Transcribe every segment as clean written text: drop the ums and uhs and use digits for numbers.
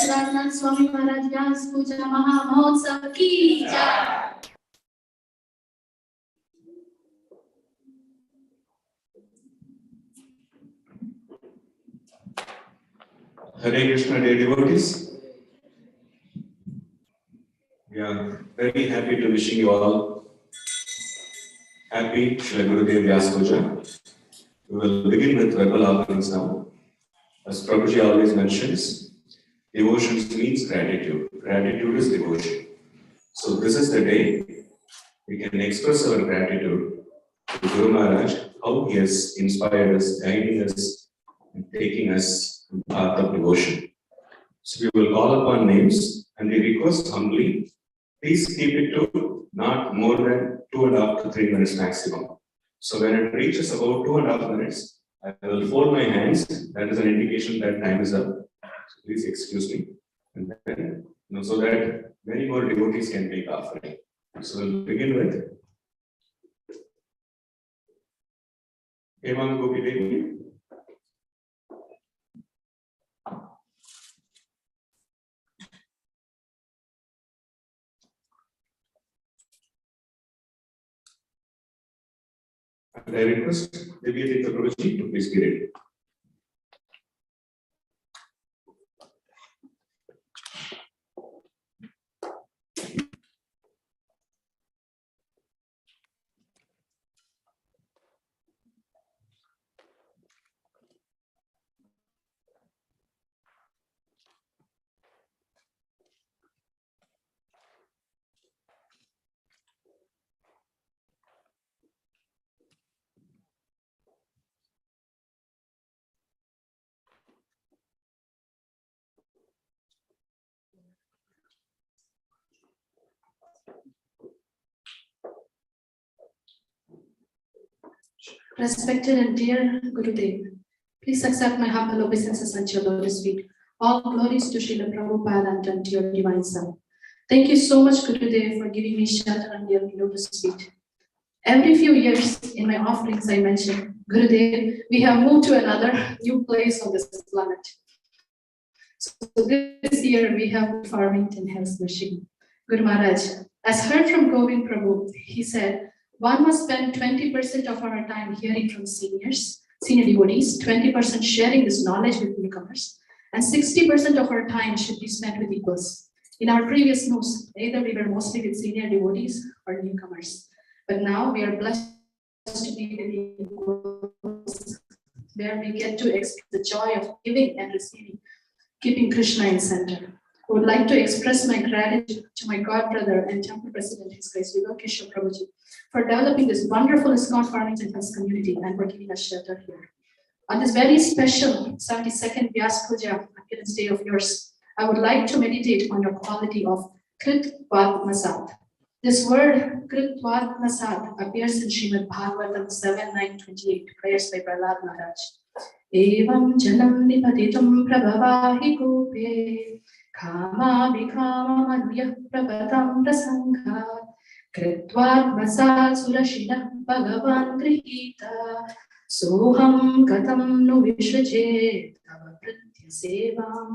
Radhanath Swami Maharaj Vyas Puja Maha Mahotsav ki jai. Hare Krishna, dear devotees. We are very happy to wishing you all happy Shri Gurudev Vyas Puja. We will begin with verbal offerings now. As Prabhuji always mentions, devotion means gratitude. Gratitude is devotion. So this is the day we can express our gratitude to Guru Maharaj, how he has inspired us, guiding us, and taking us to the path of devotion. So we will call upon names and we request humbly, please keep it to not more than 2.5 to 3 minutes maximum. So when it reaches about 2.5 minutes, I will fold my hands. That is an indication that time is up. So please excuse me. And then, so that many more devotees can take offering. So we'll begin with Hemang Gopi Devi. And I request Divya Tirtha Prabhuji to please be ready. Respected and dear Gurudev, please accept my humble obeisances at your lotus feet. All glories to Srila Prabhupada and to your divine self. Thank you so much, Gurudev, for giving me shelter under your lotus feet. Every few years in my offerings, I mention, Gurudev, we have moved to another new place on this planet. So this year we have Farmington Hills, Michigan. Guru Maharaj, as heard from Govind Prabhu, he said, one must spend 20% of our time hearing from senior devotees, 20% sharing this knowledge with newcomers, and 60% of our time should be spent with equals. In our previous notes, either we were mostly with senior devotees or newcomers. But now we are blessed to be with equals, where we get to experience the joy of giving and receiving, keeping Krishna in center. I would like to express my gratitude to my godbrother and temple president, His Grace Vivekeshwar Prabhuji, for developing this wonderful ISKCON Farmington Hills community and for giving us shelter here. On this very special 72nd Vyas Puja appearance day of yours, I would like to meditate on your quality of Kritvatmasat. This word Kritvatmasat appears in Srimad Bhagavatam 7:9-28, prayers by Prahlad Maharaj. Evam janam nipatitam prabhavahi kupe kama vikama madhya prabhatam prasangha Kritvatmasat surashida bhagavan grihita soham katam nu vishraje tava pritya sevam.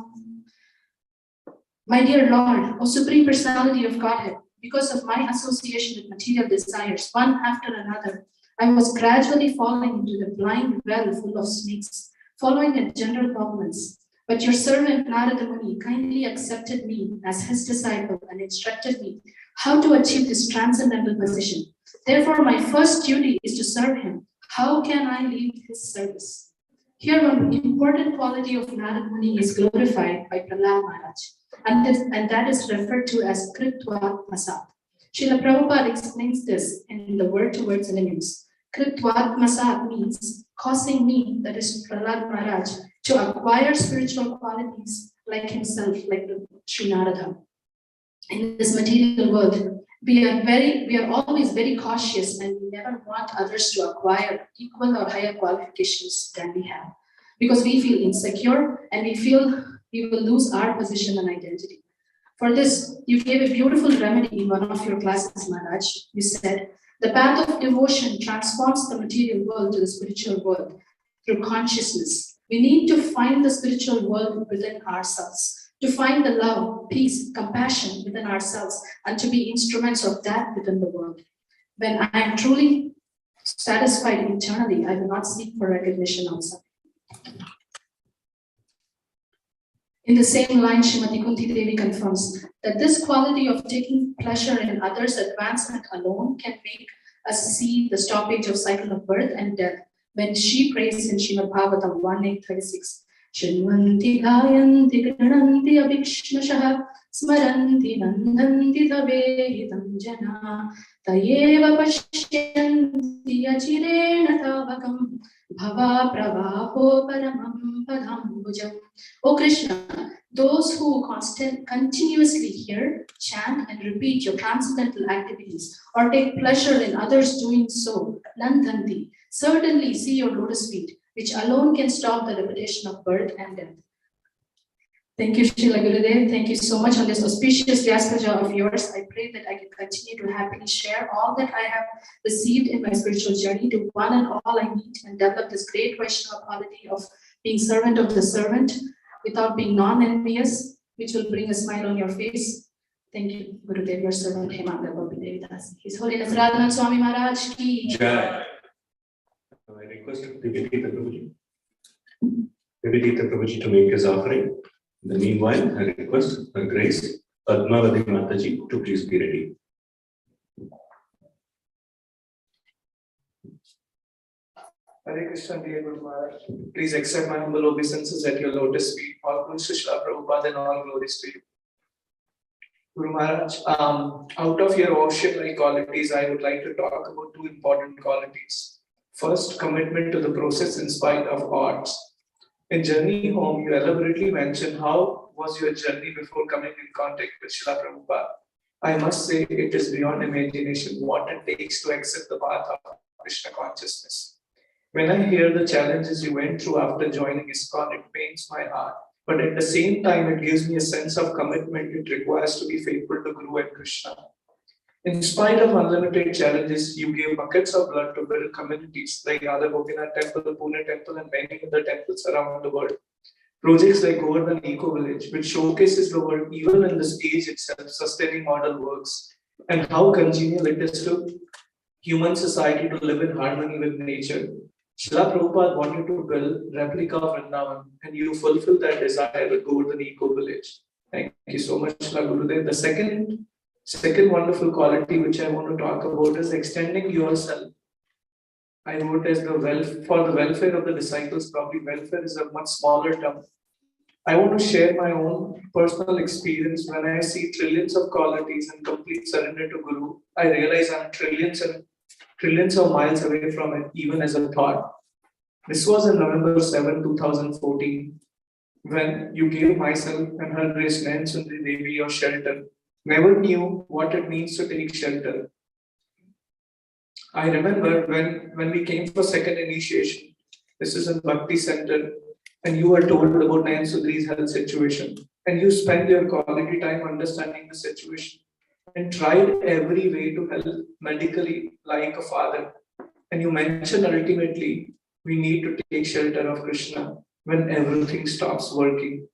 My dear Lord, O Supreme Personality of Godhead, because of my association with material desires, one after another, I was gradually falling into the blind well full of snakes, following a general dogmas. But your servant Narada Muni kindly accepted me as his disciple and instructed me how to achieve this transcendental position. Therefore, my first duty is to serve him. How can I leave his service? Here, one important quality of Narada Muni is glorified by Prahlad Maharaj, and that is referred to as Kritvatmasat. Srila Prabhupada explains this in the word-to-word synonyms. Kritvatmasat means causing me, that is Prahlad Maharaj, to acquire spiritual qualities like himself, like Sri Narada, in this material world, We are always very cautious and we never want others to acquire equal or higher qualifications than we have because we feel insecure and we feel we will lose our position and identity. For this, you gave a beautiful remedy in one of your classes, Maharaj. You said, the path of devotion transforms the material world to the spiritual world through consciousness. We need to find the spiritual world within ourselves, to find the love, peace, compassion within ourselves, and to be instruments of that within the world. When I am truly satisfied internally, I will not seek for recognition outside. In the same line, Srimati Kunti Devi confirms that this quality of taking pleasure in others' advancement alone can make us see the stoppage of cycle of birth and death. When she prays in Srimad Bhagavatam 1.8.36, Shrinvanti dhayanti grananti abhikshmashah smaranti nandanti tavehitam jana tayeva pashyanti achirena tavakam bhava pravaho paramam padambujam. O Krishna, those who continuously hear, chant, and repeat your transcendental activities or take pleasure in others doing so, Nandanti, certainly see your lotus feet, which alone can stop the repetition of birth and death. Thank you, Srila Gurudev. Thank you so much on this auspicious Vyas Puja of yours. I pray that I can continue to happily share all that I have received in my spiritual journey to one and all I meet and develop this great Vaishnava quality of being servant of the servant without being non-envious, which will bring a smile on your face. Thank you, Gurudev, your servant, Hemanga Gopi Devidas. His Holiness Radhanath Swami Maharaj ki Jai. I request Vibhitita Prabhuji to make his offering. In the meanwhile, I request Her Grace Padmavati Mataji to please be ready. Hare Krishna, dear Guru Maharaj. Please accept my humble obeisances at your lotus feet. All glories to Srila Prabhupada and all glories to you. Guru Maharaj, out of your ocean-like qualities, I would like to talk about two important qualities. First, commitment to the process in spite of odds. In Journey Home, you elaborately mentioned how was your journey before coming in contact with Srila Prabhupada. I must say it is beyond imagination what it takes to accept the path of Krishna consciousness. When I hear the challenges you went through after joining ISKCON, it pains my heart. But at the same time, it gives me a sense of commitment it requires to be faithful to Guru and Krishna. In spite of unlimited challenges, you gave buckets of blood to build communities like Radha Gopinath Temple, Pune Temple, and many other temples around the world. Projects like Govardhan Eco Village, which showcases the world even in this age itself, sustaining model works, and how congenial it is to human society to live in harmony with nature. Srila Prabhupada wanted to build replica of Vrindavan, and you fulfilled that desire with Govardhan Eco Village. Thank you so much, Srila Gurudev. The second wonderful quality which I want to talk about is extending yourself. I wrote as for the welfare of the disciples. Probably welfare is a much smaller term. I want to share my own personal experience. When I see trillions of qualities and complete surrender to Guru, I realize I'm trillions of miles away from it, even as a thought. This was on November 7, 2014, when you gave myself and Her Grace Nayan Sundari Devi your shelter. Never knew what it means to take shelter. I remember when we came for second initiation, this is in Bhakti Center, and you were told about Nayan Sundari's health situation, and you spent your quality time understanding the situation and tried every way to help medically like a father. And you mentioned ultimately we need to take shelter of Krishna when everything stops working.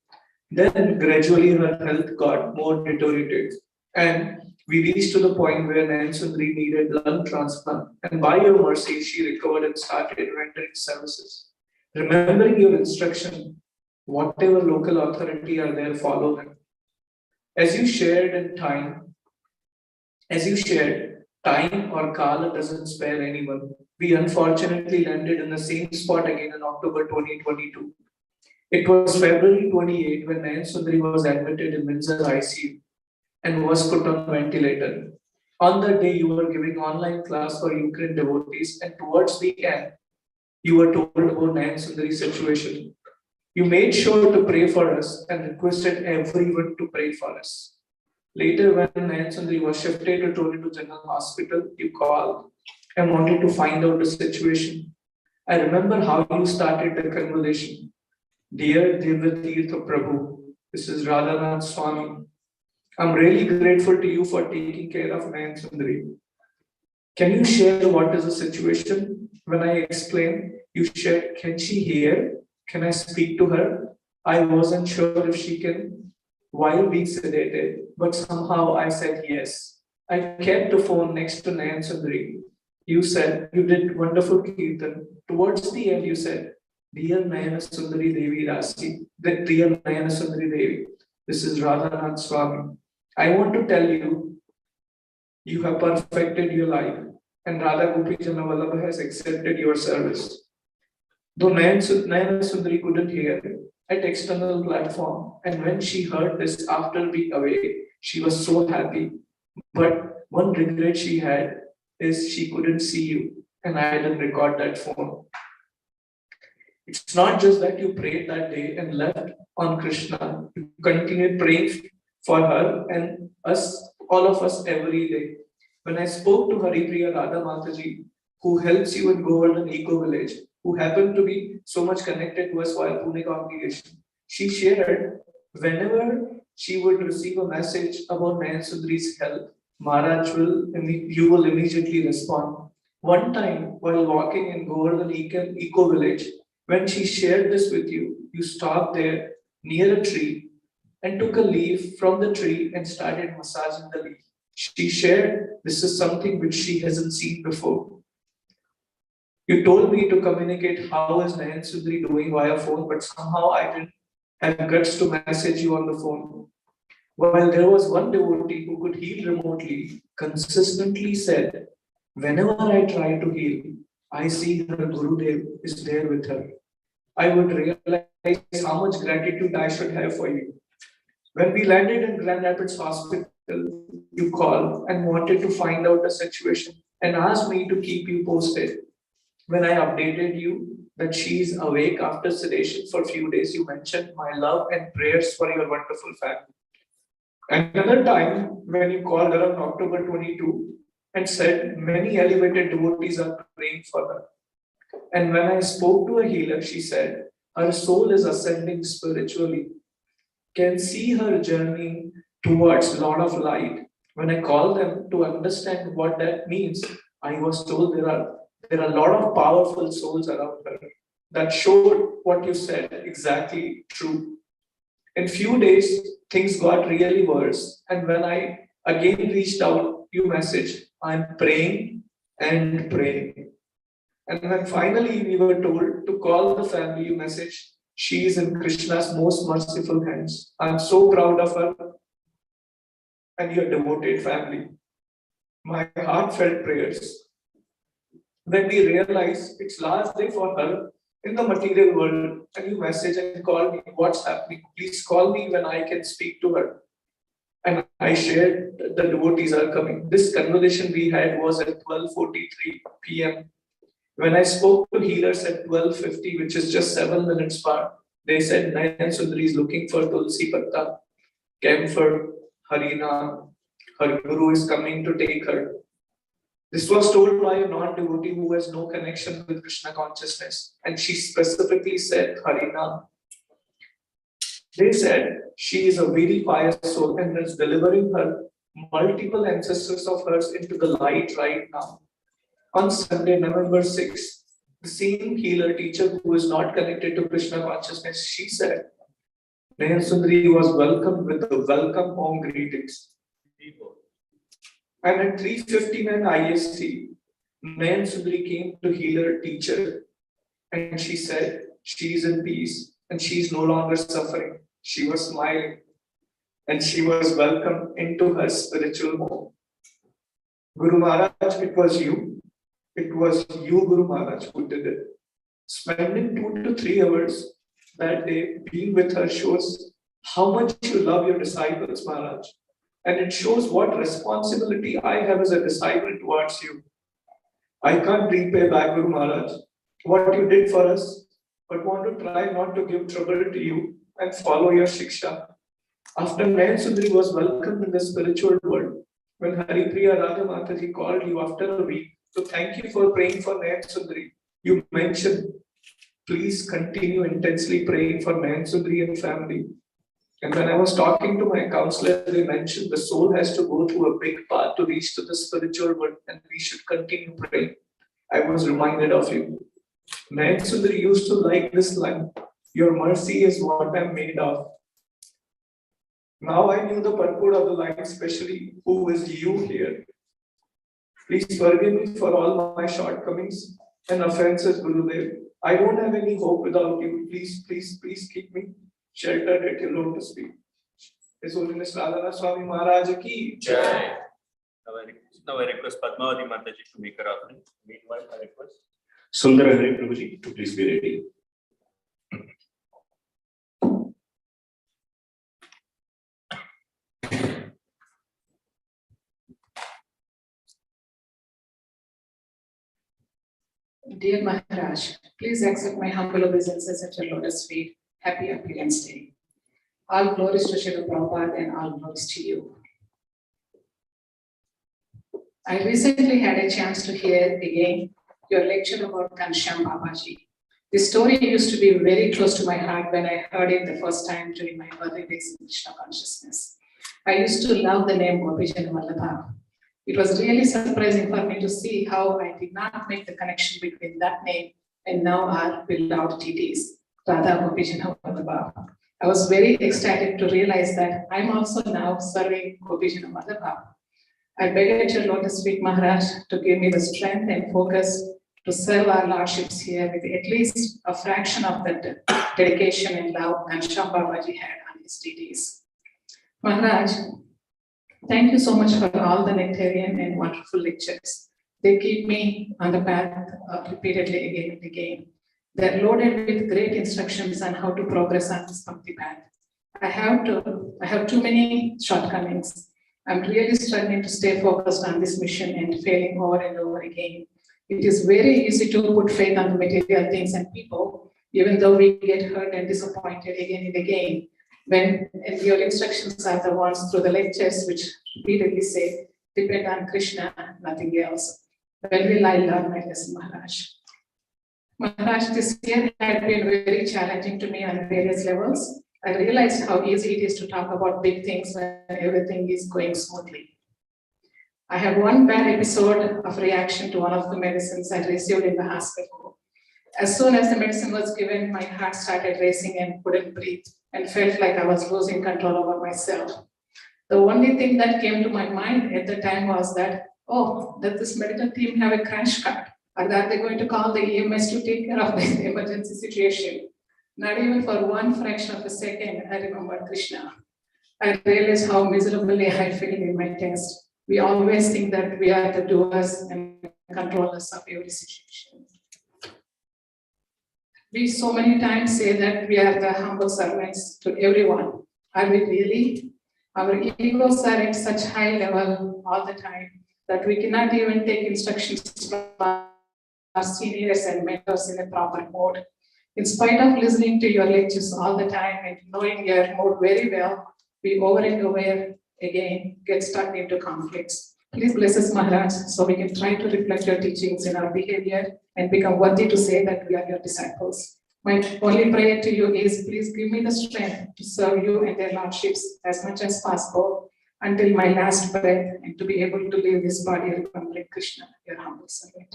Then gradually her health got more deteriorated, and we reached to the point where Nayan Sundari needed lung transplant. And by your mercy, she recovered and started rendering services. Remembering your instruction, whatever local authority are there, follow them. As you shared, time or Kala doesn't spare anyone. We unfortunately landed in the same spot again in October 2022. It was February 28 when Nayan Sundari was admitted in Windsor ICU and was put on ventilator. On that day, you were giving online class for Ukraine devotees, and towards the end, you were told about Nayan Sundari's situation. You made sure to pray for us and requested everyone to pray for us. Later, when Nayan Sundari was shifted to Toronto General Hospital, you called and wanted to find out the situation. I remember how you started the conversation. Dear Divyatirtha Prabhu, this is Radhanath Swami. I'm really grateful to you for taking care of Nayan Sundari. Can you share what is the situation? When I explained, you shared, can she hear? Can I speak to her? I wasn't sure if she can while being sedated, but somehow I said yes. I kept the phone next to Nayan Sundari. You said you did wonderful kirtan. Towards the end, you said, Dear Nayana Sundari Devi Rasi, Dear Nayana Sundari Devi, this is Radhanath Swami. I want to tell you, you have perfected your life, and Radha Gopi Janavallabha has accepted your service. Though Nayana Sundari couldn't hear at external platform, and when she heard this after being away, she was so happy. But one regret she had is she couldn't see you, and I didn't record that phone. It's not just that you prayed that day and left on Krishna. You continued praying for her and us, all of us every day. When I spoke to Haripriya Radha Mataji, who helps you in Govardhan Eco Village, who happened to be so much connected to us while Pune congregation, she shared whenever she would receive a message about Nayan Sundari's health, you will immediately respond. One time, while walking in Govardhan Eco Village, when she shared this with you, you stopped there near a tree and took a leaf from the tree and started massaging the leaf. She shared this is something which she hasn't seen before. You told me to communicate how is Nayan Sundari doing via phone, but somehow I didn't have guts to message you on the phone. While there was one devotee who could heal remotely, consistently said, whenever I try to heal, I see her Gurudev is there with her. I would realize how much gratitude I should have for you. When we landed in Grand Rapids Hospital, you called and wanted to find out the situation and asked me to keep you posted. When I updated you that she is awake after sedation for a few days, you mentioned my love and prayers for your wonderful family. Another time, when you called around October 22 and said many elevated devotees are praying for her. And when I spoke to a healer, she said, her soul is ascending spiritually, can see her journey towards lot of light. When I called them to understand what that means, I was told there are a lot of powerful souls around her. That showed what you said exactly true. In few days, things got really worse. And when I again reached out, you messaged, I'm praying and praying. And when finally we were told to call the family, you messaged, she is in Krishna's most merciful hands. I'm so proud of her and your devoted family. My heartfelt prayers. When we realize it's last day for her in the material world, and you message and call me, what's happening? Please call me when I can speak to her. And I shared the devotees are coming. This conversation we had was at 12:43 p.m. When I spoke to healers at 12:50, which is just 7 minutes far, they said Nayan Sundari is looking for Tulsi Patta, camphor, Harina. Her guru is coming to take her. This was told by a non-devotee who has no connection with Krishna consciousness. And she specifically said Harina. They said she is a very pious soul and is delivering her multiple ancestors of hers into the light right now. On Sunday, November 6th, the same healer teacher who is not connected to Krishna consciousness, she said, Nayan Sundari was welcomed with the welcome home greetings. And at 3:59 IST, Nayan Sundari came to healer teacher and she said, she is in peace and she is no longer suffering. She was smiling and she was welcomed into her spiritual home. Guru Maharaj, it was you. It was you, Guru Maharaj, who did it. Spending 2 to 3 hours that day being with her shows how much you love your disciples, Maharaj. And it shows what responsibility I have as a disciple towards you. I can't repay back, Guru Maharaj, what you did for us, but want to try not to give trouble to you and follow your shiksha. After Nayan Sundari was welcomed in the spiritual world, when Haripriya Radhanath called you after a week to thank you for praying for Nayan Sundari, you mentioned, please continue intensely praying for Nayan Sundari and family. And when I was talking to my counselor, they mentioned the soul has to go through a big path to reach to the spiritual world, and we should continue praying. I was reminded of you. Nayan Sundari used to like this line, your mercy is what I'm made of. Now I knew the purport of the line, especially who is you here. Please forgive me for all my shortcomings and offenses, Gurudev. I don't have any hope without you. Please keep me sheltered at your lotus feet. His Holiness Radhanath Swami Maharaj ki Jai. Now I request Padmavati Mataji to make her offering. Meanwhile, I request Sundara Hari Prabhuji to please be ready. Dear Maharaj, please accept my humble obeisances at your lotus feet. Happy Appearance Day. All glories to Srila Prabhupada and all glories to you. I recently had a chance to hear again your lecture about Ghanshyam Babaji. This story used to be very close to my heart when I heard it the first time during my early days in Krishna consciousness. I used to love the name Gopijana Vallabha. It was really surprising for me to see how I did not make the connection between that name and now our beloved deities, Radha Gopijana Vallabha. I was very ecstatic to realize that I'm also now serving Gopijana Vallabha. I beg at your lotus feet, Maharaj, to give me the strength and focus to serve our lordships here with at least a fraction of the dedication and love Ghanshyam Babaji had on his deities. Maharaj, thank you so much for all the nectarian and wonderful lectures. They keep me on the path repeatedly again and again. They're loaded with great instructions on how to progress on this bhakti path. I have too many shortcomings. I'm really struggling to stay focused on this mission and failing over and over again. It is very easy to put faith on the material things and people, even though we get hurt and disappointed again and again. When your instructions are the ones through the lectures which repeatedly say, depend on Krishna, nothing else. When will I learn my lesson, Maharaj? Maharaj, this year had been very challenging to me on various levels. I realized how easy it is to talk about big things when everything is going smoothly. I have one bad episode of reaction to one of the medicines I received in the hospital. As soon as the medicine was given, my heart started racing and couldn't breathe and felt like I was losing control over myself. The only thing that came to my mind at the time was that, oh, does this medical team have a crash cart? Or are they going to call the EMS to take care of this emergency situation? Not even for one fraction of a second, I remembered Krishna. I realized how miserably I failed in my test. We always think that we are the doers and controllers of every situation. We so many times say that we are the humble servants to everyone. Are we really? Our egos are at such high level all the time that we cannot even take instructions from our seniors and mentors in a proper mode. In spite of listening to your lectures all the time and knowing your mode very well, we over and over again get stuck into conflicts. Please bless us, Maharaj, so we can try to reflect your teachings in our behavior and become worthy to say that we are your disciples. My only prayer to you is, please give me the strength to serve you and their lordships as much as possible until my last breath and to be able to leave this body remembering Krishna, your humble servant.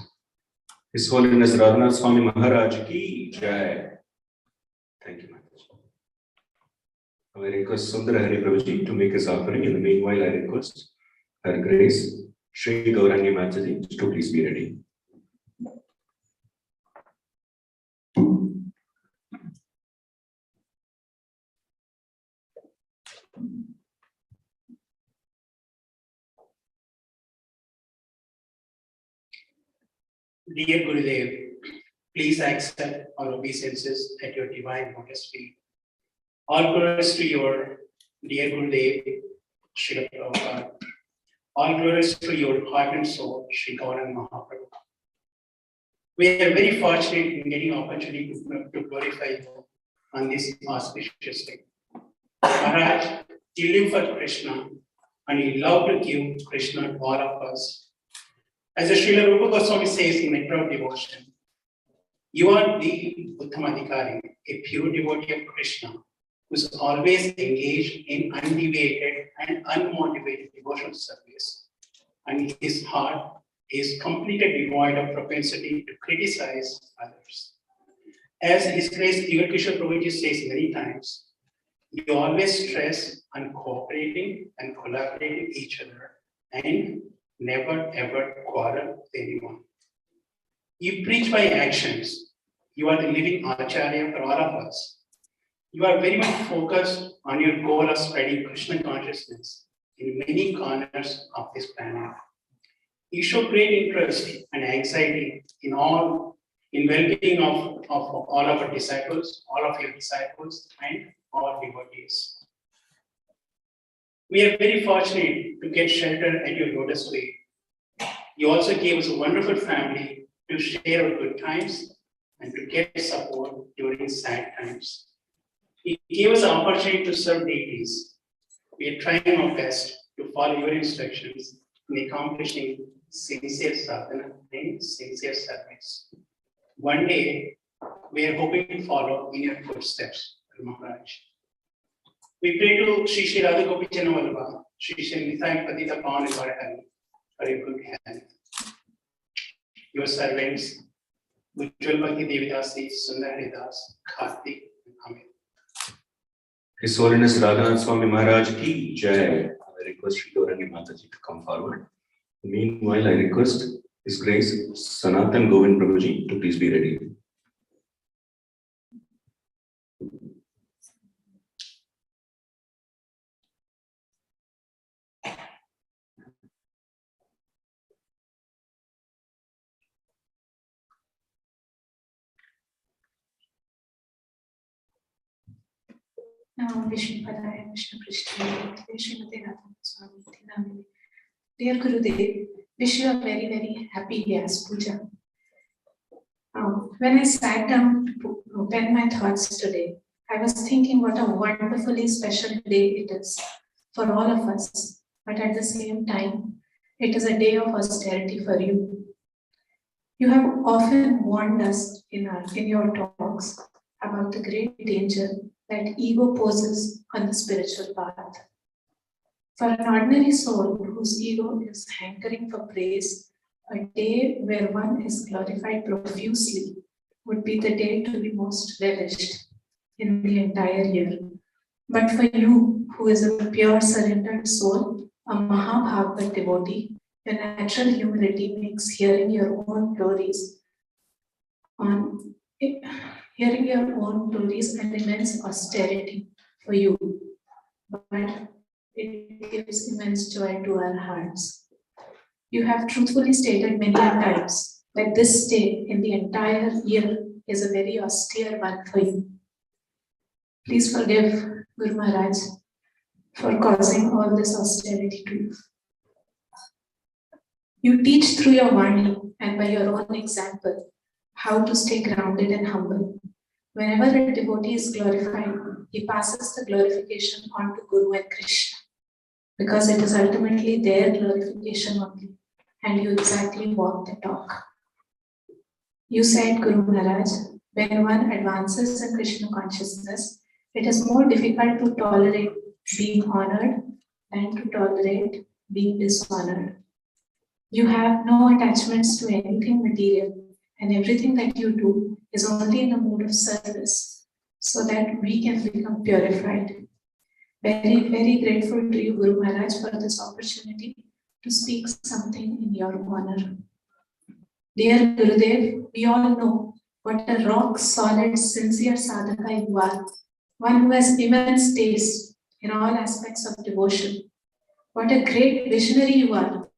His Holiness Radhanath Swami Maharaj ki Jai. Thank you, Maharaj. Now I request Sundara Hari Prabhuji to make his offering. In the meanwhile, I request Her Grace Sri Gaurangi Mataji to please be ready. Dear Gurudev, please accept our obeisances at your divine lotus feet. All glories to your dear Gurudev, Srila Prabhupada. All glories to your heart and soul, Sri Gauranga Mahaprabhu. We are very fortunate in getting opportunity to glorify you on this auspicious day. Maharaj, you live for Krishna, and you love to give Krishna to all of us. As the Srila Rupa Goswami says in Nectar of Devotion, you are the Uttamadhikari, a pure devotee of Krishna, who is always engaged in undeviated and unmotivated devotional service, and his heart is completely devoid of propensity to criticize others. As His Grace Igar Kishore Prabhuji says many times, you always stress on cooperating and collaborating with each other and never ever quarrel with anyone. You preach by actions. You are the living Acharya for all of us. You are very much focused on your goal of spreading Krishna consciousness in many corners of this planet. You show great interest and anxiety in well-being of all of our disciples, all of your disciples, and all devotees. We are very fortunate to get shelter at your lotus feet. You also gave us a wonderful family to share our good times and to get support during sad times. You gave us the opportunity to serve deities. We are trying our best to follow your instructions in accomplishing sincere sadhana and sincere service. One day, we are hoping to follow in your footsteps, Maharaj. We pray to Shri Shri Radha Gopi Channavallabha, Shri Shri Nithai Patita Pawan Varahari, for your good health. Your servants, Ujjwal Bhakti Devidasi, Sundar Haridas, Kartik, and Amit. His Holiness Radhanath Swami Maharaj ki Jai. I request Shri Gaurani Mataji to come forward. Meanwhile, I request His Grace Sanatan Govind Prabhuji to please be ready. Now, Vishnu Padaya, Vishnu Prishthaya, Srimati Radhanath Swami, Namini. Dear Gurudev, wish you a very, very happy Vyas Puja. When I sat down to pen my thoughts today, I was thinking what a wonderfully special day it is for all of us. But at the same time, it is a day of austerity for you. You have often warned us in your talks about the great danger that ego poses on the spiritual path. For an ordinary soul whose ego is hankering for praise, a day where one is glorified profusely would be the day to be most relished in the entire year. But for you, who is a pure surrendered soul, a Mahabhagavad devotee, your natural humility makes hearing your own glories an immense austerity for you. But it gives immense joy to our hearts. You have truthfully stated many times that this day in the entire year is a very austere one for you. Please forgive Guru Maharaj for causing all this austerity to you. You teach through your Vani and by your own example how to stay grounded and humble. Whenever a devotee is glorified, he passes the glorification on to Guru and Krishna, because it is ultimately their glorification only, and you exactly walk the talk. You said, Guru Maharaj, when one advances in Krishna consciousness, it is more difficult to tolerate being honored than to tolerate being dishonored. You have no attachments to anything material, and everything that you do is only in the mood of service, so that we can become purified. Very, very grateful to you, Guru Maharaj, for this opportunity to speak something in your honor. Dear Gurudev, we all know what a rock-solid, sincere sadhaka you are, one who has immense taste in all aspects of devotion. What a great visionary you are,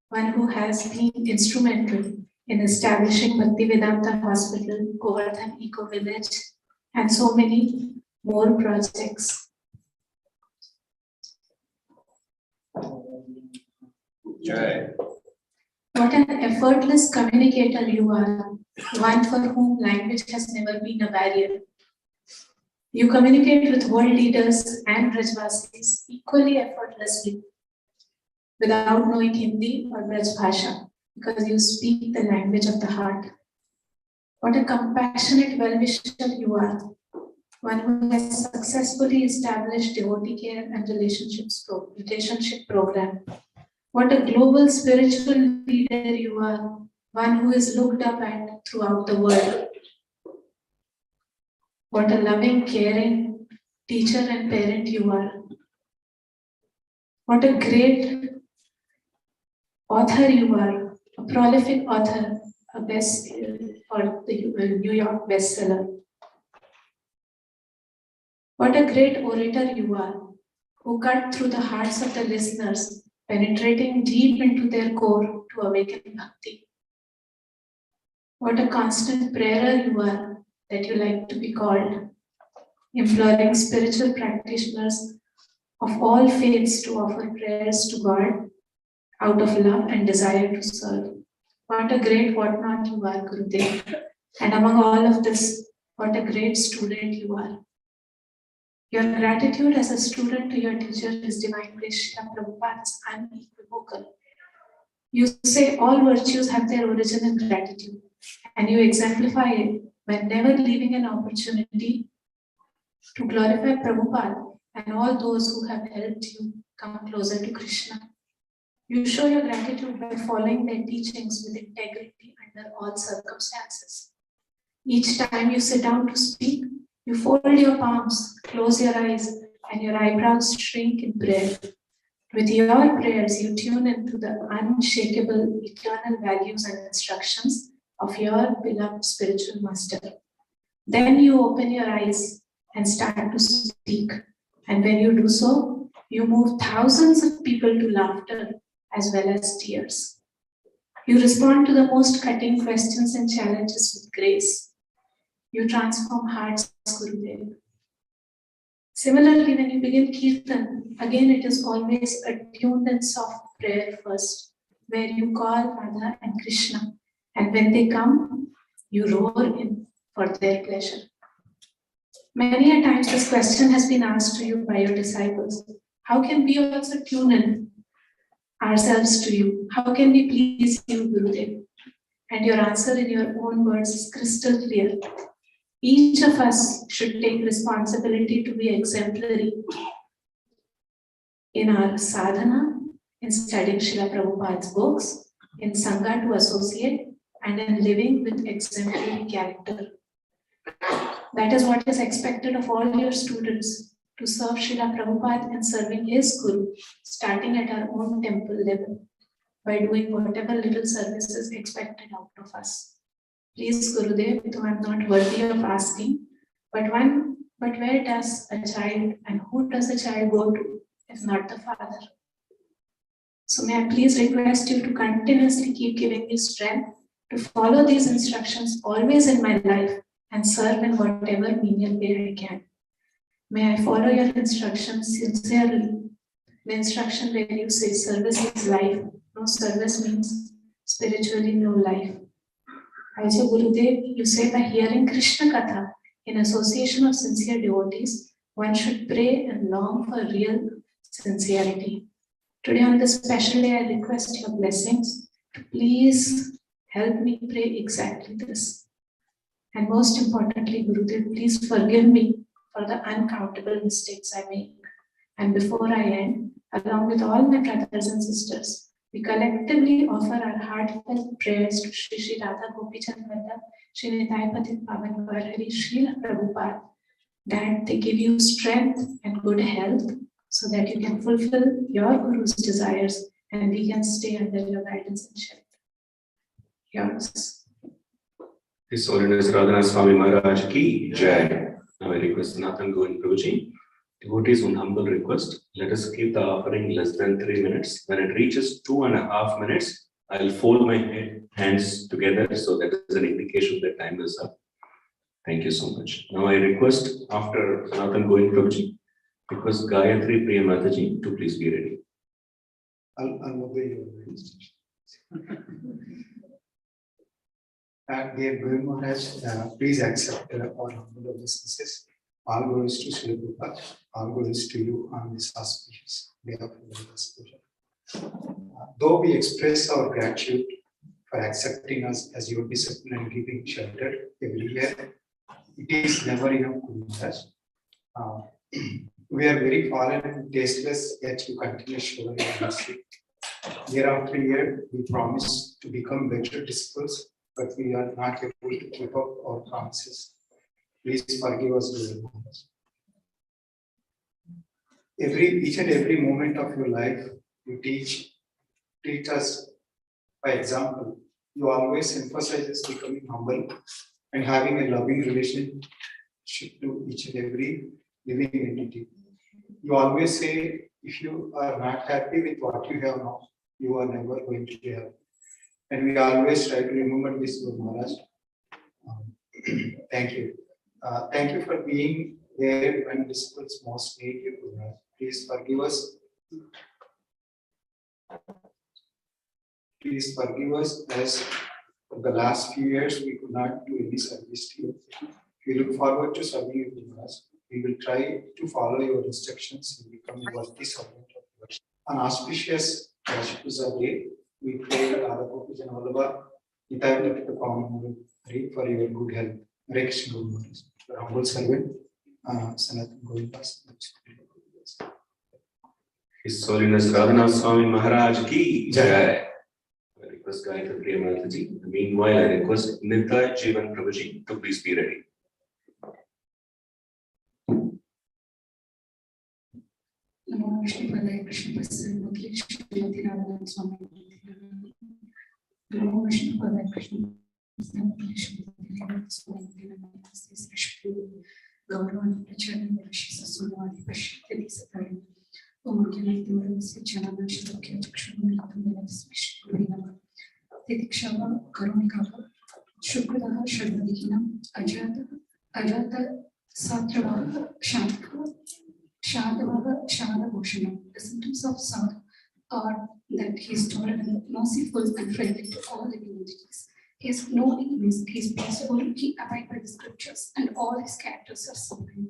one who has been instrumental in establishing Bhaktivedanta Hospital, Govardhan Eco Village, and so many more projects. Jai. What an effortless communicator you are, one for whom language has never been a barrier. You communicate with world leaders and Brajvasis equally effortlessly without knowing Hindi or Braj Bhasha because you speak the language of the heart. What a compassionate well-wisher you are, one who has successfully established devotee care and relationship program. What a global spiritual leader you are, one who is looked up at throughout the world. What a loving, caring teacher and parent you are. What a great author you are, a prolific author, a best or the New York bestseller. What a great orator you are, who cut through the hearts of the listeners, penetrating deep into their core to awaken bhakti. What a constant prayer you are, that you like to be called, imploring spiritual practitioners of all faiths to offer prayers to God out of love and desire to serve. What a great whatnot you are, Gurudev. And among all of this, what a great student you are. Your gratitude as a student to your teacher is Divine Grace Srila Prabhupada is unequivocal. You say all virtues have their origin in gratitude, and you exemplify it by never leaving an opportunity to glorify Prabhupada and all those who have helped you come closer to Krishna. You show your gratitude by following their teachings with integrity under all circumstances. Each time you sit down to speak, you fold your palms, close your eyes, and your eyebrows shrink in prayer. With your prayers, you tune into the unshakable eternal values and instructions of your beloved spiritual master. Then you open your eyes and start to speak. And when you do so, you move thousands of people to laughter as well as tears. You respond to the most cutting questions and challenges with grace. You transform hearts, Gurudev. Similarly, when you begin Kirtan, again it is always a tuned and soft prayer first, where you call Radha and Krishna, and when they come, you roar in for their pleasure. Many a times this question has been asked to you by your disciples. How can we also tune in ourselves to you? How can we please you, Gurudev? And your answer in your own words is crystal clear. Each of us should take responsibility to be exemplary in our sadhana, in studying Srila Prabhupada's books, in Sangha to associate, and in living with exemplary character. That is what is expected of all your students, to serve Srila Prabhupada and serving his Guru, starting at our own temple level, by doing whatever little service is expected out of us. Please, Gurudev, though I am not worthy of asking, but where does a child and who does a child go to if not the father? So may I please request you to continuously keep giving me strength to follow these instructions always in my life and serve in whatever menial way I can. May I follow your instructions sincerely. The instruction where you say service is life. No service means spiritually no life. Also, Gurudev, you say by hearing Krishna Katha in association of sincere devotees, one should pray and long for real sincerity. Today on this special day, I request your blessings to please help me pray exactly this. And most importantly, Gurudev, please forgive me for the uncountable mistakes I make. And before I end, along with all my brothers and sisters, we collectively offer our heartfelt prayers to Shri Shri Radha Gopichan Vallabh, Shri Nitai Patit Pavan Varhari Srila Prabhupada, that they give you strength and good health so that you can fulfill your Guru's desires and we can stay under your guidance and shelter. Yours. His Holiness Radhanath Swami Maharaj ki Jai. Now I request Nathan Govind Prabhuji. Devotees on humble request, let us keep the offering less than 3 minutes. When it reaches 2.5 minutes, I'll fold my hands together so that is an indication that time is up. Thank you so much. Now I request after Nathan Govind Prabhuji, request Gayatri Priya Mataji to please be ready. I'll obey you. Dear Guru Maharaj, please accept all humble obeisances All glories to Srila Prabhupada. All glories to you on this auspicious day of Vyas Puja. Though we express our gratitude for accepting us as your disciple and giving shelter every year, it is never enough, Guru Maharaj. We are very fallen and tasteless, yet you continue showing your mercy. Year after year, we promise to become better disciples, but we are not able to keep up our promises. Please forgive us, Guru Maharaj. Each and every moment of your life, you teach us by example. You always emphasize becoming humble and having a loving relationship to each and every living entity. You always say, if you are not happy with what you have now, you are never going to be happy. And we always try to remember this, Guru Maharaj. Thank you. Thank you for being there when disciples most need you, Guru Maharaj. Please forgive us. Please forgive us as for the last few years we could not do any service to you. We look forward to serving you, Guru Maharaj. We will try to follow your instructions and become a worthy servant of yours. On auspicious Puja day, we pray Radhanath and Vallabha, Nitaya to Common for your good health. Hare Krishna, Guru Maharaj. Your humble servant, Sanatan Govindas. His Holiness Radhanath Swami Maharaj ki Jai. I request Gayatri Priyamarthaji. Meanwhile, I request Nitya Jeevan Prabhuji to please be ready. Namo Vishnu Padaya Krishna Pasaya Mukhi Shrimati Radhanath Swami Namo Vishnu Padaya Krishna Pasaya Mukhi Shrimati Radhanath Swami Namaste Srishpu Gauravan Pracharya Rishisa Sunwadi Pashyati Satari Om Gyanati Varamsya Chanana Shilokya Chakshurumilitam Vishnu Gurinama Titikshava Karunikava Shukradaha Shadvadihinam Ajata Satravaha Shantava Shadavaha Shadabhushanam. The symptoms of Sadhu are that he is tolerant, merciful, and friendly to all living entities. He has no enemies, he is peaceful, he abides by the scriptures, and all his characters are sublime.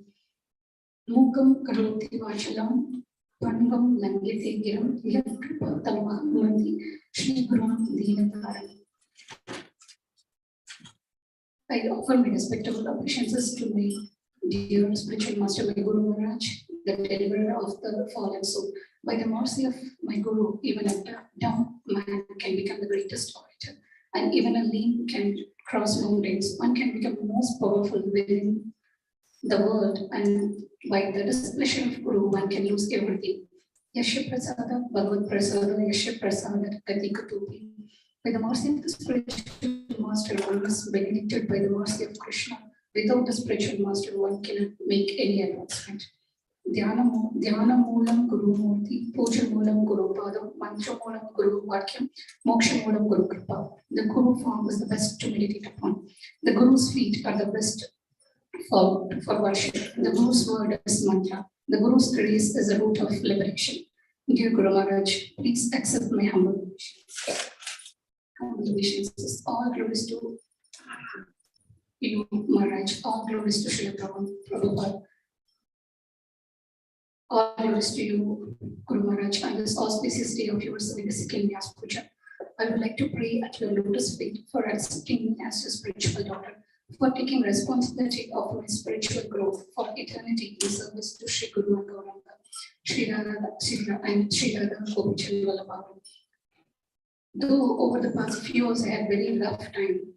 Mukam Karoti Vachalam, Pangam Langete Giram, Yakripa Tamah Mandi, Shri Gurum Deenataram. I offer my respectable obeisances to my dear spiritual master, my Guru Maharaj, the deliverer of the fallen soul. By the mercy of my Guru, even a dumb man can become the greatest orator, and even a lean can cross mountains. One can become the most powerful within the world, and by the displeasure of Guru, one can lose everything. Yasha Prasada, Bhagavad Prasada, Yasha Prasada, Gati Katupi. By the mercy of the spiritual master, one is benedicted by the mercy of Krishna. Without the spiritual master, one cannot make any advancement. Dhyana Moolam Guru Murti, Puja Moolam Guru Padam, Mantra Moolam Guru Vakyam, Moksha Moolam Guru Kripa. The Guru form is the best to meditate upon. The Guru's feet are the best for worship. The Guru's word is mantra. The Guru's grace is the root of liberation. Dear Guru Maharaj, please accept my humble wishes. All glories to you, Maharaj. All glories to Srila Prabhupada. All glories to you, Guru Maharaj, on this auspicious day of yours in the second Vyas Puja. I would like to pray at your lotus feet for accepting me as your spiritual daughter, for taking responsibility of my spiritual growth for eternity in service to Sri Guru and Gauranga, Sri Radha and Sri Radha Govichand Vallabha. Though over the past few years I had very rough time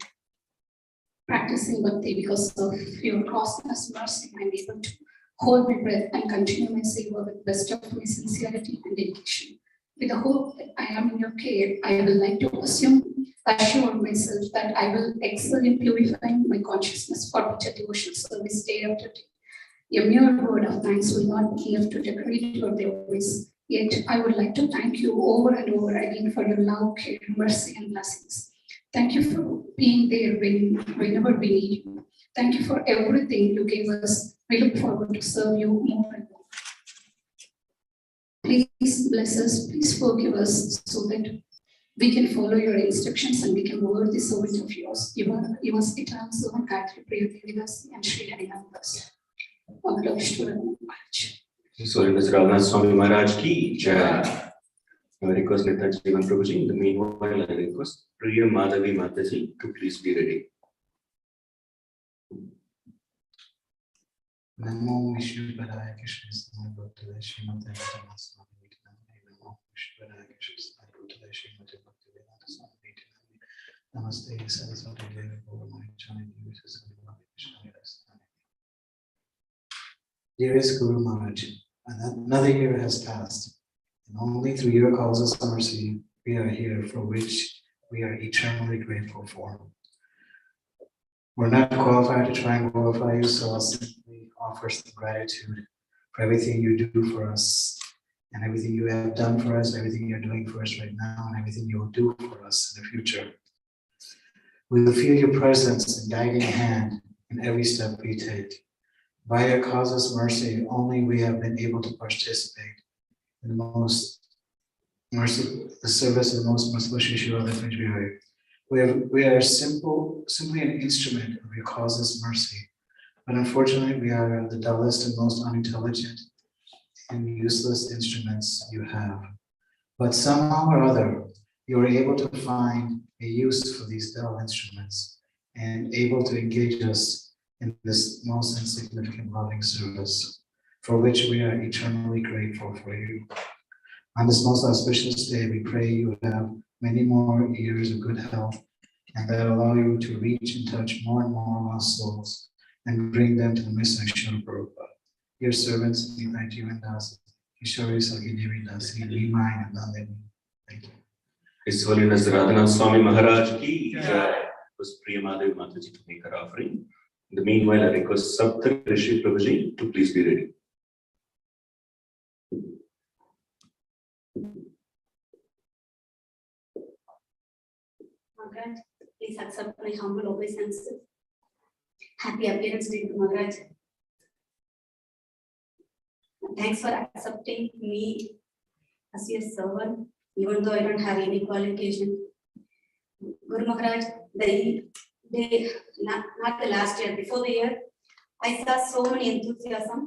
practicing bhakti because of your costless mercy, I am able to hold my breath and continue my seva with best of my sincerity and dedication. With the hope that I am in your care, I will like to assure myself that I will excel in purifying my consciousness for Puja devotional service day after day. A mere word of thanks will not be enough to decorate your devotees. Yet I would like to thank you over and over again for your love, care, mercy, and blessings. Thank you for being there whenever we need you. Thank you for everything you gave us. We look forward to serve you more and more. Please bless us, please forgive us so that we can follow your instructions and become worthy servant of yours. You are eternal servant, Gayatri Priya Vyas and Sri Radhanath. All glories to Radhanath. His Holiness Radhanath Swami Maharaj ki Jai. I request Netaji Jivan Prabhuji. In the meanwhile, I request Priya Madhavi Mataji to please be ready. Namo Vishnupadaya Krishna Bhaktale Srimate Radhanath Swami Nityananda. Namo Vishnupadaya Krishna Bhaktale Srimate Radhanath Swami Nityananda. Namaste Saraswati Devi Gauramani Chani Devi Sasani Bhavi Krishna Rasthani. Dearest Guru Maharaj, another year has passed, and only through your causes of mercy we are here, for which we are eternally grateful for. We're not qualified to try and glorify you, so I'll simply offer some gratitude for everything you do for us, and everything you have done for us, everything you're doing for us right now, and everything you will do for us in the future. We will feel your presence and guiding hand in every step we take. By your causeless mercy, only we have been able to participate in the most mercy, the service of the most merciful Shishira Vihari. We are simply an instrument of your causeless mercy, but unfortunately we are the dullest and most unintelligent and useless instruments you have. But somehow or other, you are able to find a use for these dull instruments and able to engage us in this most insignificant loving service, for which we are eternally grateful for you. On this most auspicious day, we pray you have many more years of good health, and that allow you to reach and touch more and more lost souls and bring them to the mission of Srila Prabhupada. Your servants, Nitai Jivan Das, Kishori Sagi Devi Dasi, Nimai and Nandini. Thank you. His Holiness Radhanath Swami Maharaj ki Jai. Was Priya Madhavi Mataji to make her offering. In the meanwhile, I request Sapta Rishi Prabhuji to please be ready. Maharaj, please accept my humble obeisances. Happy appearance day to Maharaj. Thanks for accepting me as your servant, even though I don't have any qualification. Guru Maharaj, not the last year, before the year, I saw so many enthusiasm.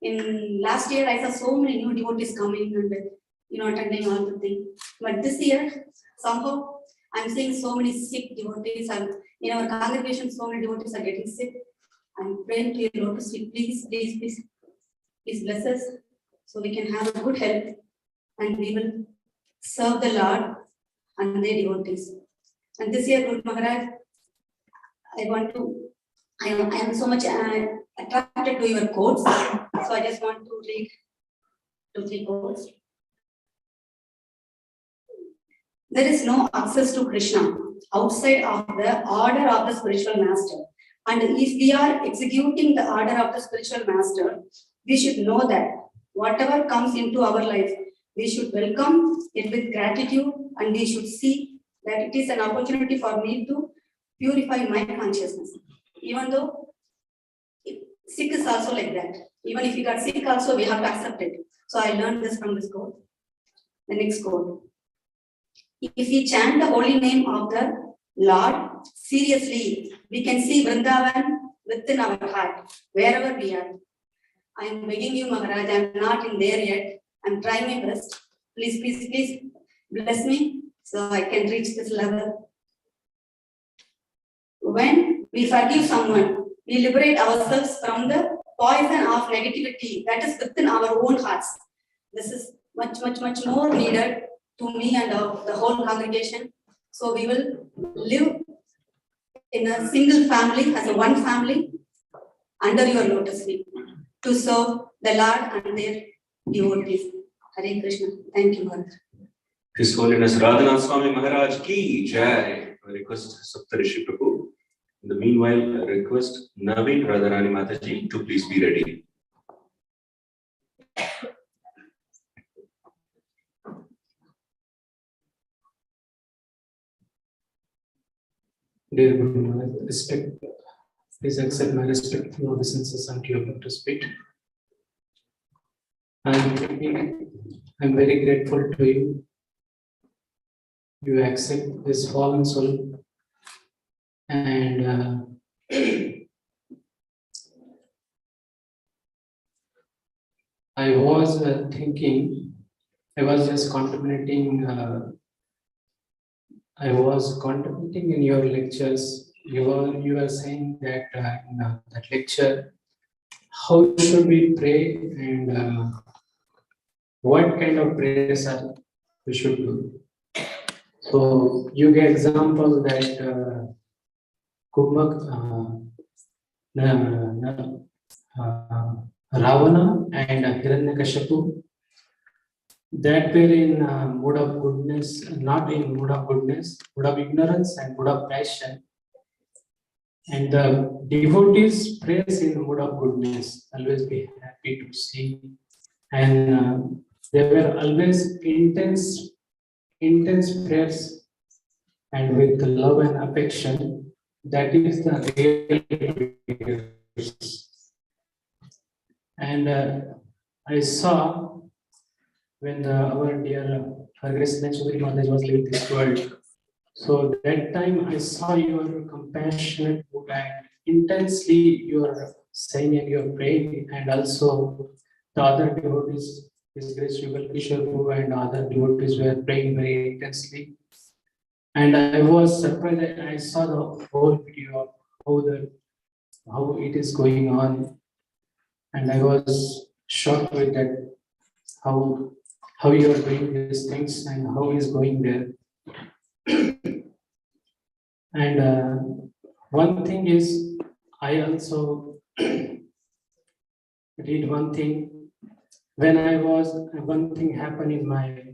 In last year, I saw so many new devotees coming and attending all the things. But this year, somehow, I'm seeing so many sick devotees. In our congregation, so many devotees are getting sick. I'm praying to your lotus feet, please bless us, so we can have a good health and we will serve the Lord and their devotees. And this year, Guru Maharaj, I am so much attracted to your quotes, so I just want to read 2-3 quotes. There is no access to Krishna outside of the order of the spiritual master. And if we are executing the order of the spiritual master, we should know that whatever comes into our life, we should welcome it with gratitude, and we should see that it is an opportunity for me to purify my consciousness. Even though sick is also like that. Even if we got sick also, we have to accept it. So I learned this from this quote. The next quote. If we chant the holy name of the Lord seriously, we can see Vrindavan within our heart, wherever we are. I am begging you, Maharaj, I am not in there yet. I am trying my best. Please bless me so I can reach this level. When we forgive someone, we liberate ourselves from the poison of negativity that is within our own hearts. This is much more needed to me and the whole congregation. So we will live in a single family, as a one family, under your lotus feet, to serve the Lord and their devotees. Hare Krishna. Thank you, Maharaj. His Holiness Radhanath Swami Maharaj ki Jai. I request Saptarishi Prabhu. In the meanwhile, I request Naveen Radharani Mataji to please be ready. Dear Guru Maharaj, please accept my respectful obeisances unto your lotus feet. I'm very grateful to you. You accept this fallen soul and was thinking, I was just contemplating. I was contemplating in your lectures. You were saying that in that lecture, how should we pray and what kind of prayers are we should do. So you gave example that Kumbhak, Ravana and Hiranyakashipu, that were in mood of goodness, not in mood of goodness, mood of ignorance and mood of passion. And the devotees prays in mood of goodness, always be happy to see. And they were always intense prayers and with love and affection. That is the real prayers. And I saw when our dear Her Grace Chudri Mataji was leaving this world. So that time I saw your compassionate mood and intensely you are saying and you are praying, and also the other devotees, His Grace Yugal Kishore Prabhu and other devotees were praying very intensely. And I was surprised that I saw the whole video of how it is going on, and I was shocked with that how you are doing these things and how is going there. And one thing is, I also did one thing when one thing happened in my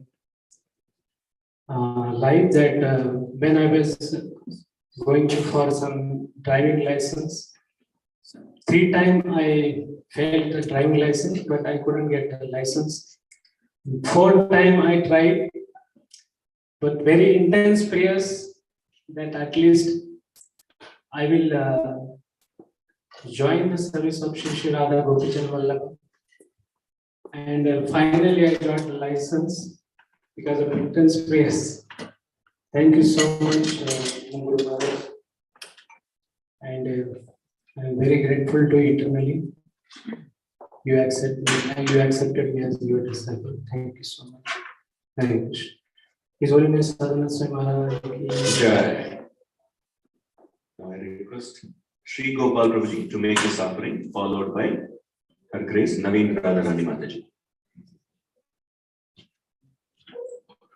life that when I was going for some driving license, 3 times I failed the driving license, but I couldn't get a license. 4 times I tried, but very intense prayers that at least I will join the service of Shri Radha Gopichan Vallabha. And finally I got the license because of intense prayers. Thank you so much, Guru Maharaj. And I'm very grateful to you eternally. You accept me and you accepted me as your disciple. Thank you so much. Very much. His Holiness Radhanath Swami Maharaj. Jai. Now I request Sri Gopal Prabhuji to make his offering, followed by Her Grace Naveen Radharani Mataji.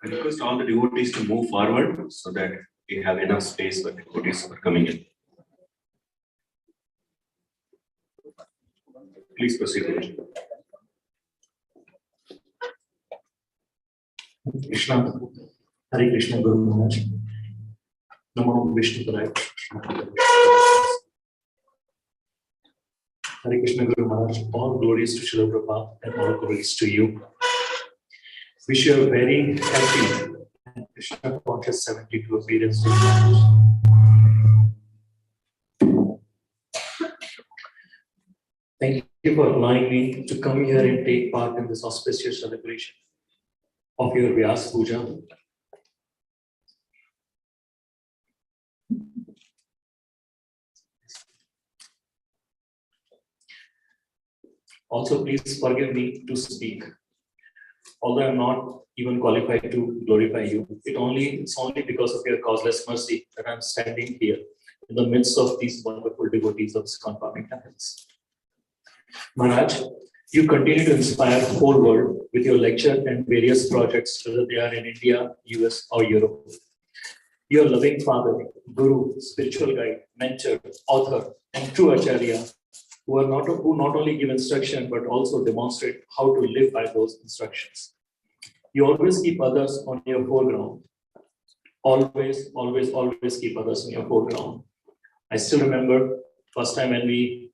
I request all the devotees to move forward so that we have enough space for devotees who are coming in. Please proceed, Guruji. Krishna, Hare Krishna Guru Maharaj. Namo Vishnu Padaya. Hare Krishna Guru Maharaj. All glories to Srila Prabhupada and all glories to you. Wish you a very happy and Krishna conscious 72 appearance day. Thank you for allowing me to come here and take part in this auspicious celebration of your Vyas Puja. Also, please forgive me to speak. Although I'm not even qualified to glorify you, it's only because of your causeless mercy that I'm standing here in the midst of these wonderful devotees of ISKCON farming temples. Maharaj, you continue to inspire the whole world with your lecture and various projects, whether they are in India, US, or Europe. Your loving father, guru, spiritual guide, mentor, author, and true acharya, who not only give instruction but also demonstrate how to live by those instructions. You always keep others on your foreground. Always, always, always keep others on your foreground. I still remember first time when we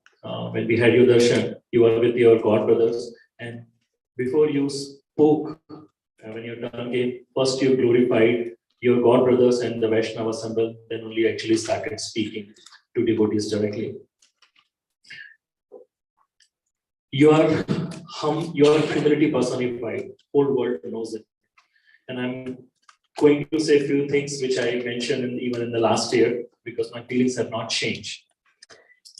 had your darshan, you were with your god brothers, and before you spoke, when your turn came, first you glorified your god brothers and the Vaishnava assembled, then only actually started speaking to devotees directly. Your humility personified, whole world knows it. And I'm going to say a few things which I mentioned even in the last year, because my feelings have not changed.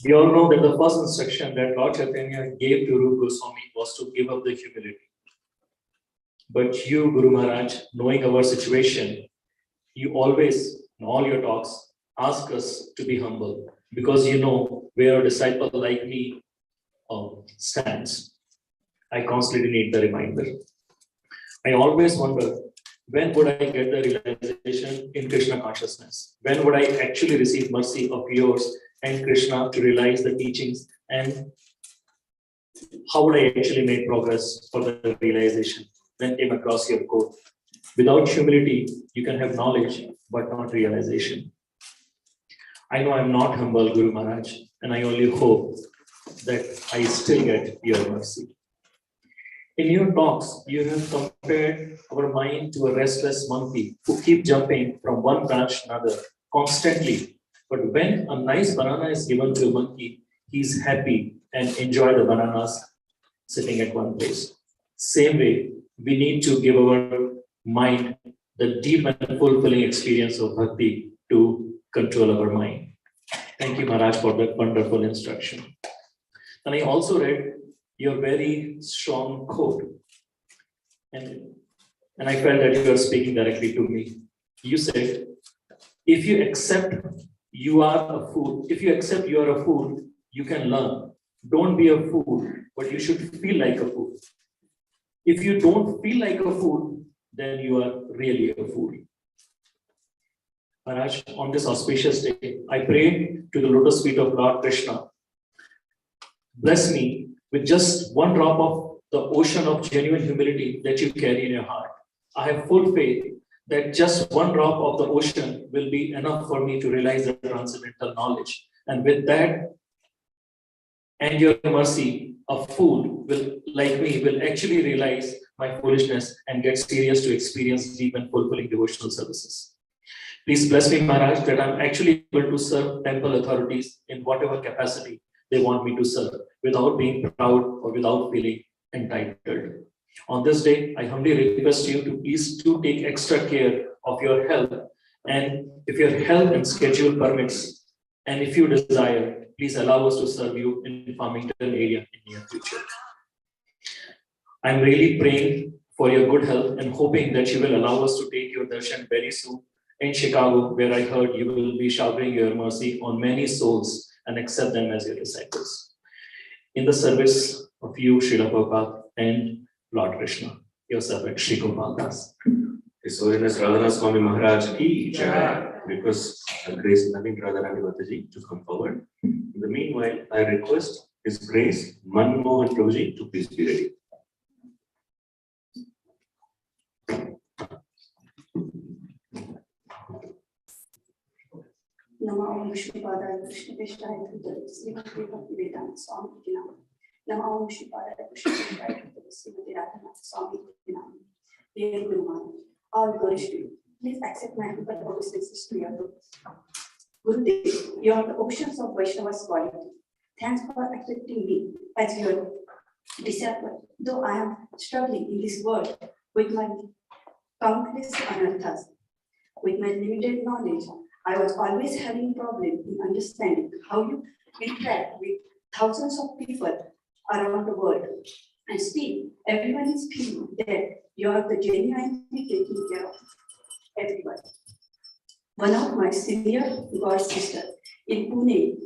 We all know that the first instruction that Lord Chaitanya gave to Rupa Goswami was to give up the humility. But you, Guru Maharaj, knowing our situation, you always, in all your talks, ask us to be humble because you know where a disciple like me stands. I constantly need the reminder. I always wonder, when would I get the realization in Krishna consciousness? When would I actually receive mercy of yours and Krishna to realize the teachings? And how would I actually make progress for the realization? Then came across your quote. Without humility, you can have knowledge, but not realization. I know I'm not humble, Guru Maharaj, and I only hope that I still get your mercy. In your talks, you have compared our mind to a restless monkey who keeps jumping from one branch to another constantly. But when a nice banana is given to a monkey, he's happy and enjoy the bananas sitting at one place. Same way, we need to give our mind the deep and fulfilling experience of bhakti to control our mind. Thank you, Maharaj, for that wonderful instruction. And I also read your very strong quote, and I felt that you are speaking directly to me. You said, if you accept you are a fool, if you accept you are a fool, you can learn. Don't be a fool, but you should feel like a fool. If you don't feel like a fool, then you are really a fool. Maharaj, on this auspicious day, I pray to the lotus feet of Lord Krishna. Bless me with just one drop of the ocean of genuine humility that you carry in your heart. I have full faith that just one drop of the ocean will be enough for me to realize the transcendental knowledge. And with that, and your mercy, a fool will, like me, will actually realize my foolishness and get serious to experience deep and fulfilling devotional services. Please bless me, Maharaj, that I'm actually able to serve temple authorities in whatever capacity they want me to serve, without being proud or without feeling entitled. On this day, I humbly request you to please take extra care of your health, and if your health and schedule permits, and if you desire, please allow us to serve you in Farmington area in near future. I'm really praying for your good health and hoping that you will allow us to take your darshan very soon in Chicago, where I heard you will be showering your mercy on many souls and accept them as your disciples. In the service of you, Srila Prabhupada, and Lord Krishna, your servant, Sri Gopal Das. His Holiness Radhanath Swami Maharaj ki jai. Request Grace Naveen Radhanath Vataji to come forward. In the meanwhile, I request His Grace Manmohan Prabhuji to please be ready. Namo Vishnupadaya Krishna-Vishaya Dhutale Srimati Bhaktivedanta Swami Dinam. Namo Vishnupadaya Krishna-Vishaya Dhutale Srimati Radhanath Swami Dinam. Dear Guru Maharaj, all glories to you. Please accept my humble obeisances to your books. Gurudev, you are the oceans of Vaishnava's quality. Thanks for accepting me as your disciple. Though I am struggling in this world with my countless anarthas, with my limited knowledge, I was always having problem in understanding how you interact with thousands of people around the world. And still, everyone is feeling that you are the genuinely taking care of everyone. One of my senior god sister in Pune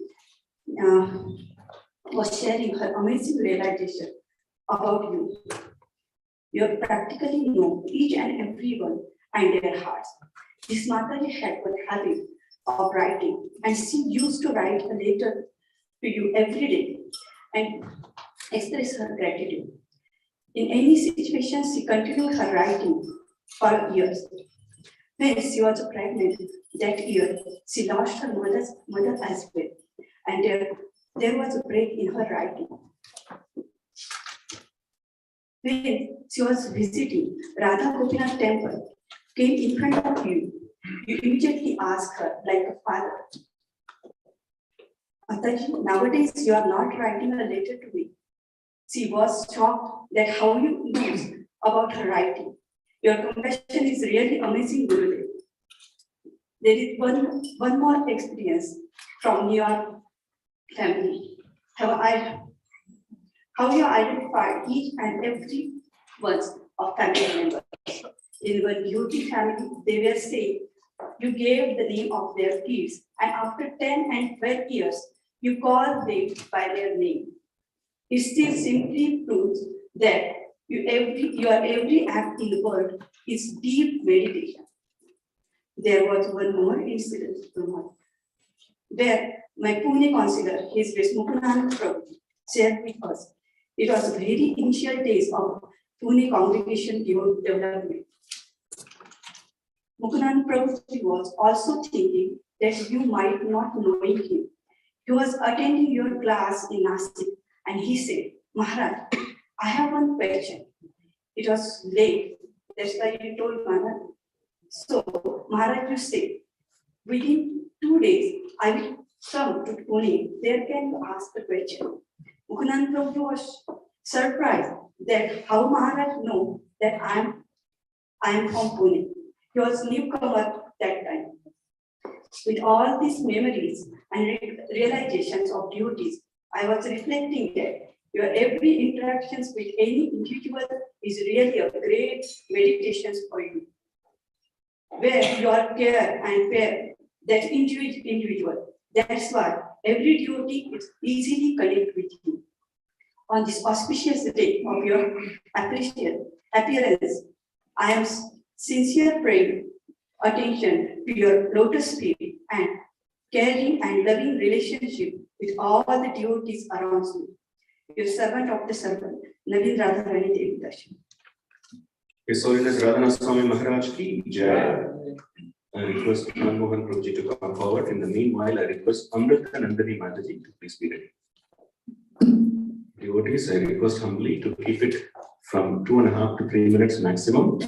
was sharing her amazing realization about you. You practically know each and everyone and their hearts. This Mataji had a habit of writing, and she used to write a letter to you every day and express her gratitude. In any situation, she continued her writing for years. When she was pregnant that year, she lost her mother as well, and there was a break in her writing. When she was visiting Radha Gopinath temple, came in front of you, you immediately asked her like a father, Mataji, nowadays you are not writing a letter to me. She was shocked that how you knows about her writing. Your compassion is really amazing, Gurudev. There is one more experience from your family. How you identified each and every one of family members. In one beauty family, they were saying, you gave the name of their kids, and after 10 and 12 years, you call them by their name. It still simply proves that your every act in the world is deep meditation. There was one more incident where my Pune counselor, his Grace Mukunand Prabhu, shared with us. It was very initial days of Pune congregation development. Mukunand Prabhu was also thinking that you might not know him. He was attending your class in Nashik and he said, Maharaj, I have one question. It was late, that's why you told Maharaj. So, Maharaj, you said, within 2 days, I will come to Pune. There can you ask the question. Mukunand Prabhu was surprised that how Maharaj know that I am from Pune. He was newcomer that time. With all these memories and realizations of duties, I was reflecting that your every interactions with any individual is really a great meditation for you. Where your care and pair that individual. That's why every duty is easily connected with you. On this auspicious day of your appearance, I am sincere praying attention to your lotus feet and caring and loving relationship with all the devotees around you. Your servant of the servant, Naveen Radharani Devi Darshan. His Holiness Radhanath Swami Maharaj ki Jai. I request Manmohan Prabhuji to come forward. In the meanwhile, I request Amrita Nandani Mataji to please be ready. Devotees, I request humbly to keep it from 2.5 to 3 minutes maximum.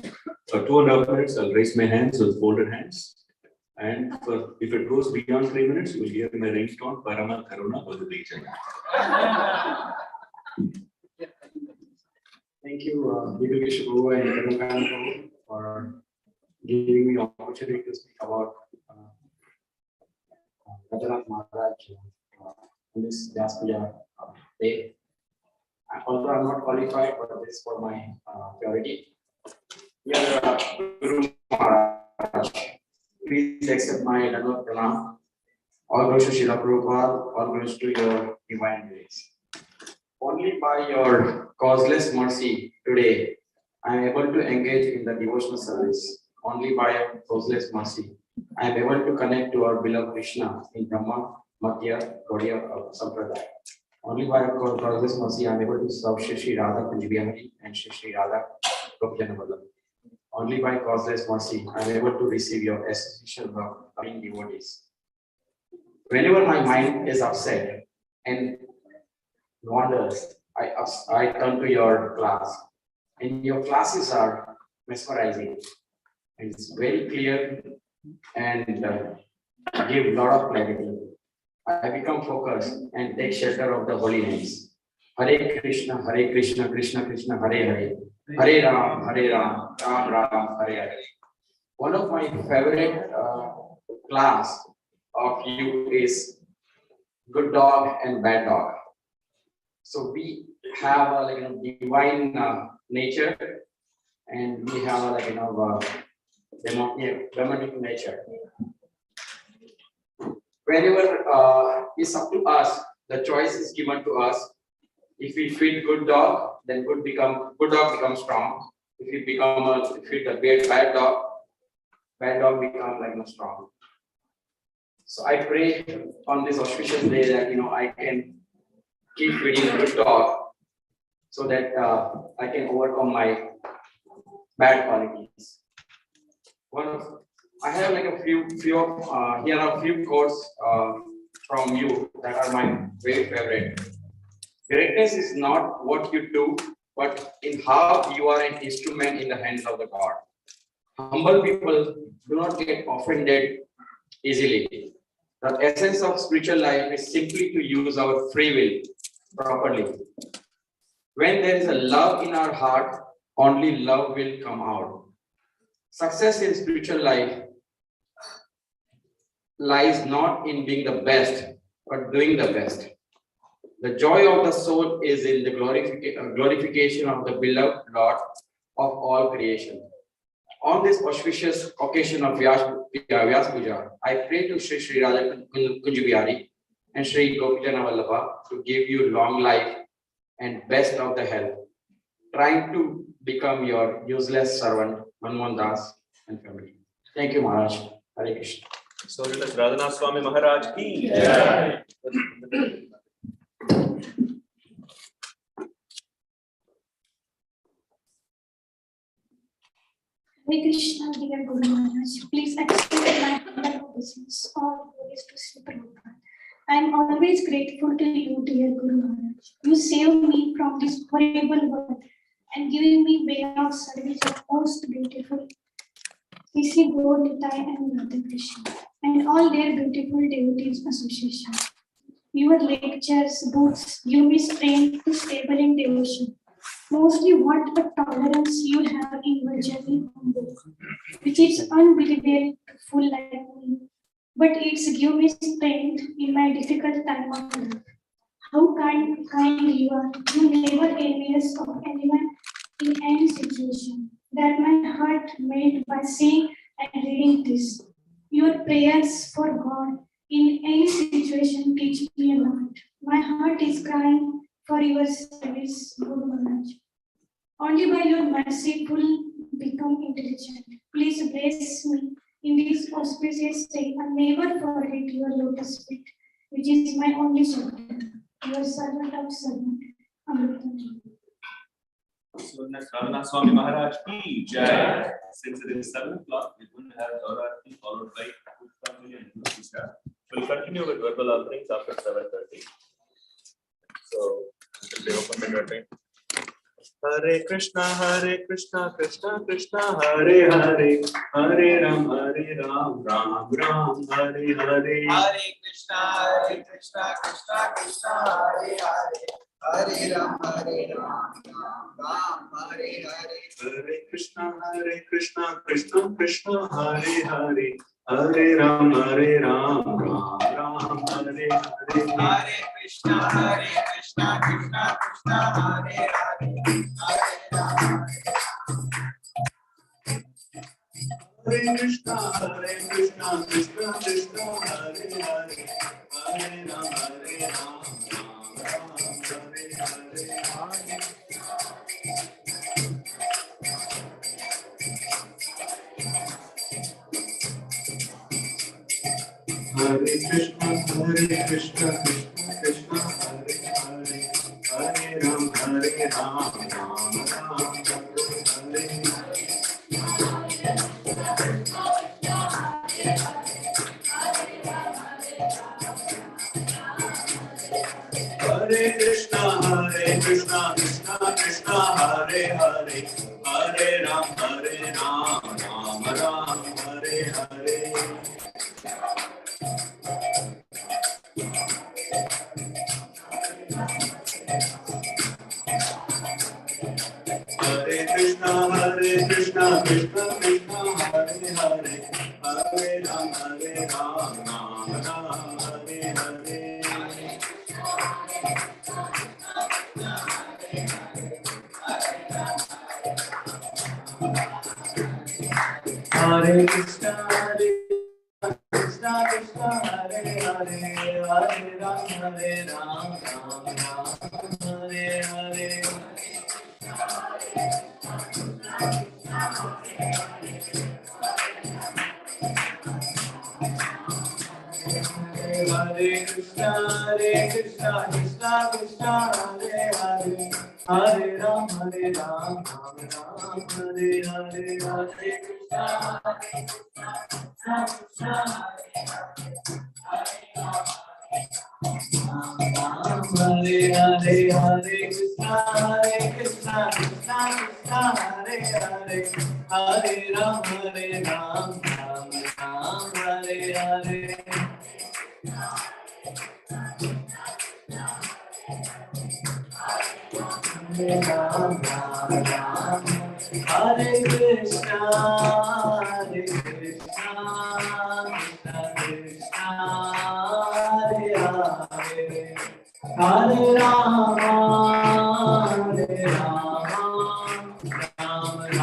For 2.5 minutes, I'll raise my hands with folded hands. And if it goes beyond 3 minutes, you will hear my ringtone, Parama Karuna Bhagavati. Thank you, Vivek Prabhu and Karan Prabhu, for giving me the opportunity to speak about Radhanath Maharaj on this Vyas Puja day. Although I'm not qualified, but this is for my purity. Dear Guru Maharaj, please accept my Radhanath Pranam. All glories to Srila Prabhupada, all glories to your divine grace. Only by your causeless mercy today, I am able to engage in the devotional service. Only by your causeless mercy, I am able to connect to our beloved Krishna in Brahma, Madhya, Gaudiya Sampradaya. Only by your causeless mercy, I am able to serve Shri Radha Kunjibiyamari and Shri Radha Gopjanavallabh. Only by causeless mercy, I am able to receive your association of loving devotees. Whenever my mind is upset and wanders, I turn to your class, and your classes are mesmerizing. And it's very clear and give a lot of clarity. I become focused and take shelter of the holy names. Hare Krishna, Krishna Krishna, Hare Hare. Hare Ram, Ram Ram, Hare Hare. One of my favorite class of you is good dog and bad dog. So we have a divine nature, and we have a demonic nature. Whenever it's up to us, the choice is given to us. If we feed good dog, then good dog becomes strong. If we feed the bad dog becomes strong. So I pray on this auspicious day that I can keep feeding good dog, so that I can overcome my bad qualities. I have here are a few quotes from you that are my very favorite. Greatness is not what you do, but in how you are an instrument in the hands of the God. Humble people do not get offended easily. The essence of spiritual life is simply to use our free will properly. When there is a love in our heart, only love will come out. Success in spiritual life lies not in being the best, but doing the best. The joy of the soul is in the glorification of the beloved Lord. of all creation. On this auspicious occasion of Vyas Puja, I pray to Sri Radha Kunjubihari and Sri Gopijana Vallabha to give you long life and best of the health, trying to become your useless servant, Manmohan Das and family. Thank you, Maharaj. Hare Krishna. So let us Radhanath Swami Maharaj ki. Hare Krishna, dear Guru Maharaj, please accept my humble obeisance. All glories to Sri Prabhupada. I am always grateful to you, dear Guru Maharaj. You saved me from this horrible world and giving me way of service of most beautiful Sisi Gaur Nitai and Radha Krishna and all their beautiful devotees association. Your lectures, books give me strength to stable in devotion. Mostly what a tolerance you have in your journey from book, which is unbelievable to full like me. But it's give me strength in my difficult time of life. How kind you are. You never envious of anyone in any situation. That my heart made by seeing and reading this. Your prayers for God in any situation teach me a lot. My heart is crying for your service, Guru Maharaj. Only by your mercy will become intelligent. Please bless me in this auspicious day and never forget your lotus feet, which is my only shelter. Your servant of servant, Amrita. So let us Radhanath Swami Maharaj ki jai. Since it is 7 o'clock, we will have Gaurarati followed by Puja and Puja. We'll continue with verbal offerings after 7:30. So, until they open the curtain. Hare Krishna, Krishna Krishna, Hare Hare, Hare Ram, Ram Ram, Hare Hare. Hare Krishna, Krishna Krishna, Hare Hare, Hare Ram, Ram Hare Hare. Hare Krishna, Krishna Krishna, Hare Hare, Hare Ram, Ram Ram, Hare Hare. Hare Krishna, Krishna Krishna, Hare Hare, Hare Ram. Hare Krishna, Krishna Krishna, Hare Hare, Hare Ram, Ram Hare Hare. Hare Krishna, Krishna Krishna, Hare Hare, Hare Ram, Ram Ram, Hare Hare. Hare Krishna, Krishna Krishna, Hare Hare, Hare Ram, Ram Ram, Hare Hare. Hare Krishna, Krishna Krishna, Hare Hare, Hare Ram, Ram Ram, Hare Hare. Hare Krishna, Krishna Krishna, Hare Hare, Hare Ram, Ram Ram, Hare Hare. Hare Krishna, Krishna Krishna, Hare Hare, Hare Ram, Ram Ram, Hare Hare. Hare Krishna, Krishna Hare Hare, Hare Krishna, Krishna Hare Hare, Hare Ram, Ram Ram, Hare Hare. Ram Ram, Hare Krishna, Krishna Krishna, Hare Hare, Hare Rama, Rama Rama,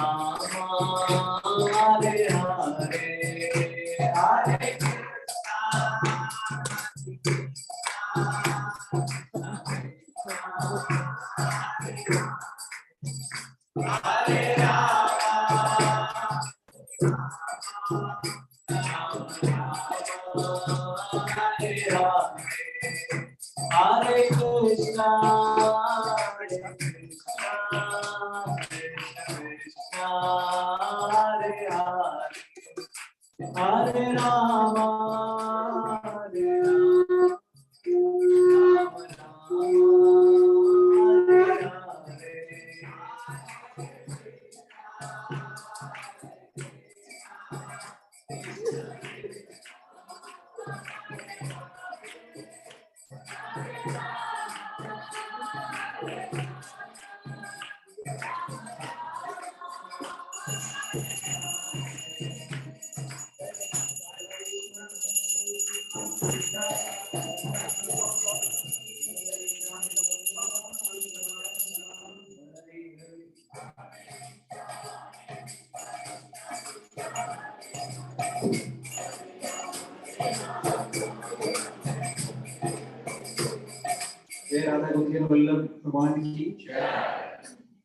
जय राधा गोविंद वल्लभ भगवान की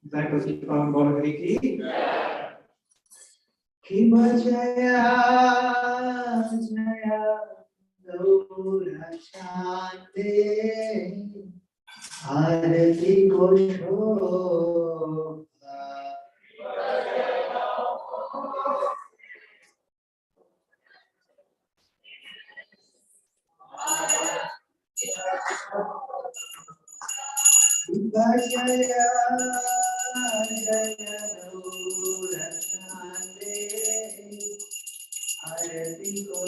जय कृष्ण पावन गौर हरि की जया जया गौर शांति आरती को शोभा जया जया गौर शांति आरती को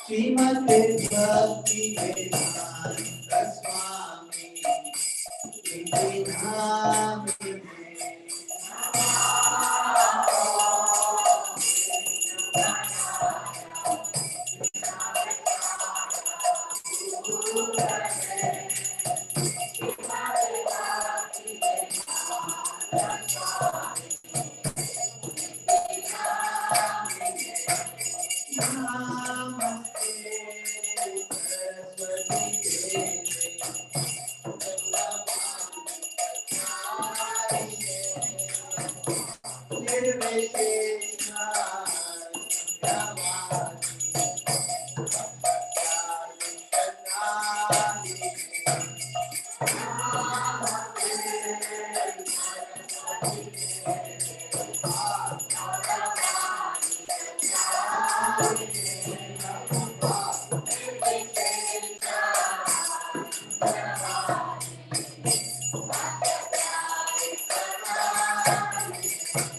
Srimate Bhakti Vedanta Swami Nidhinamine.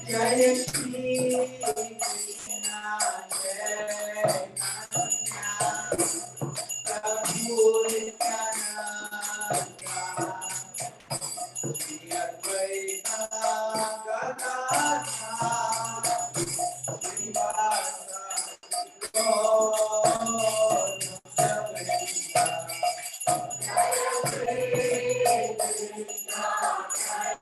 Jai Shri Krishna Jai Prabhu Nityananda Shri Advaita Gadadhar Srivasa Gaur Jai Shri Krishna Jai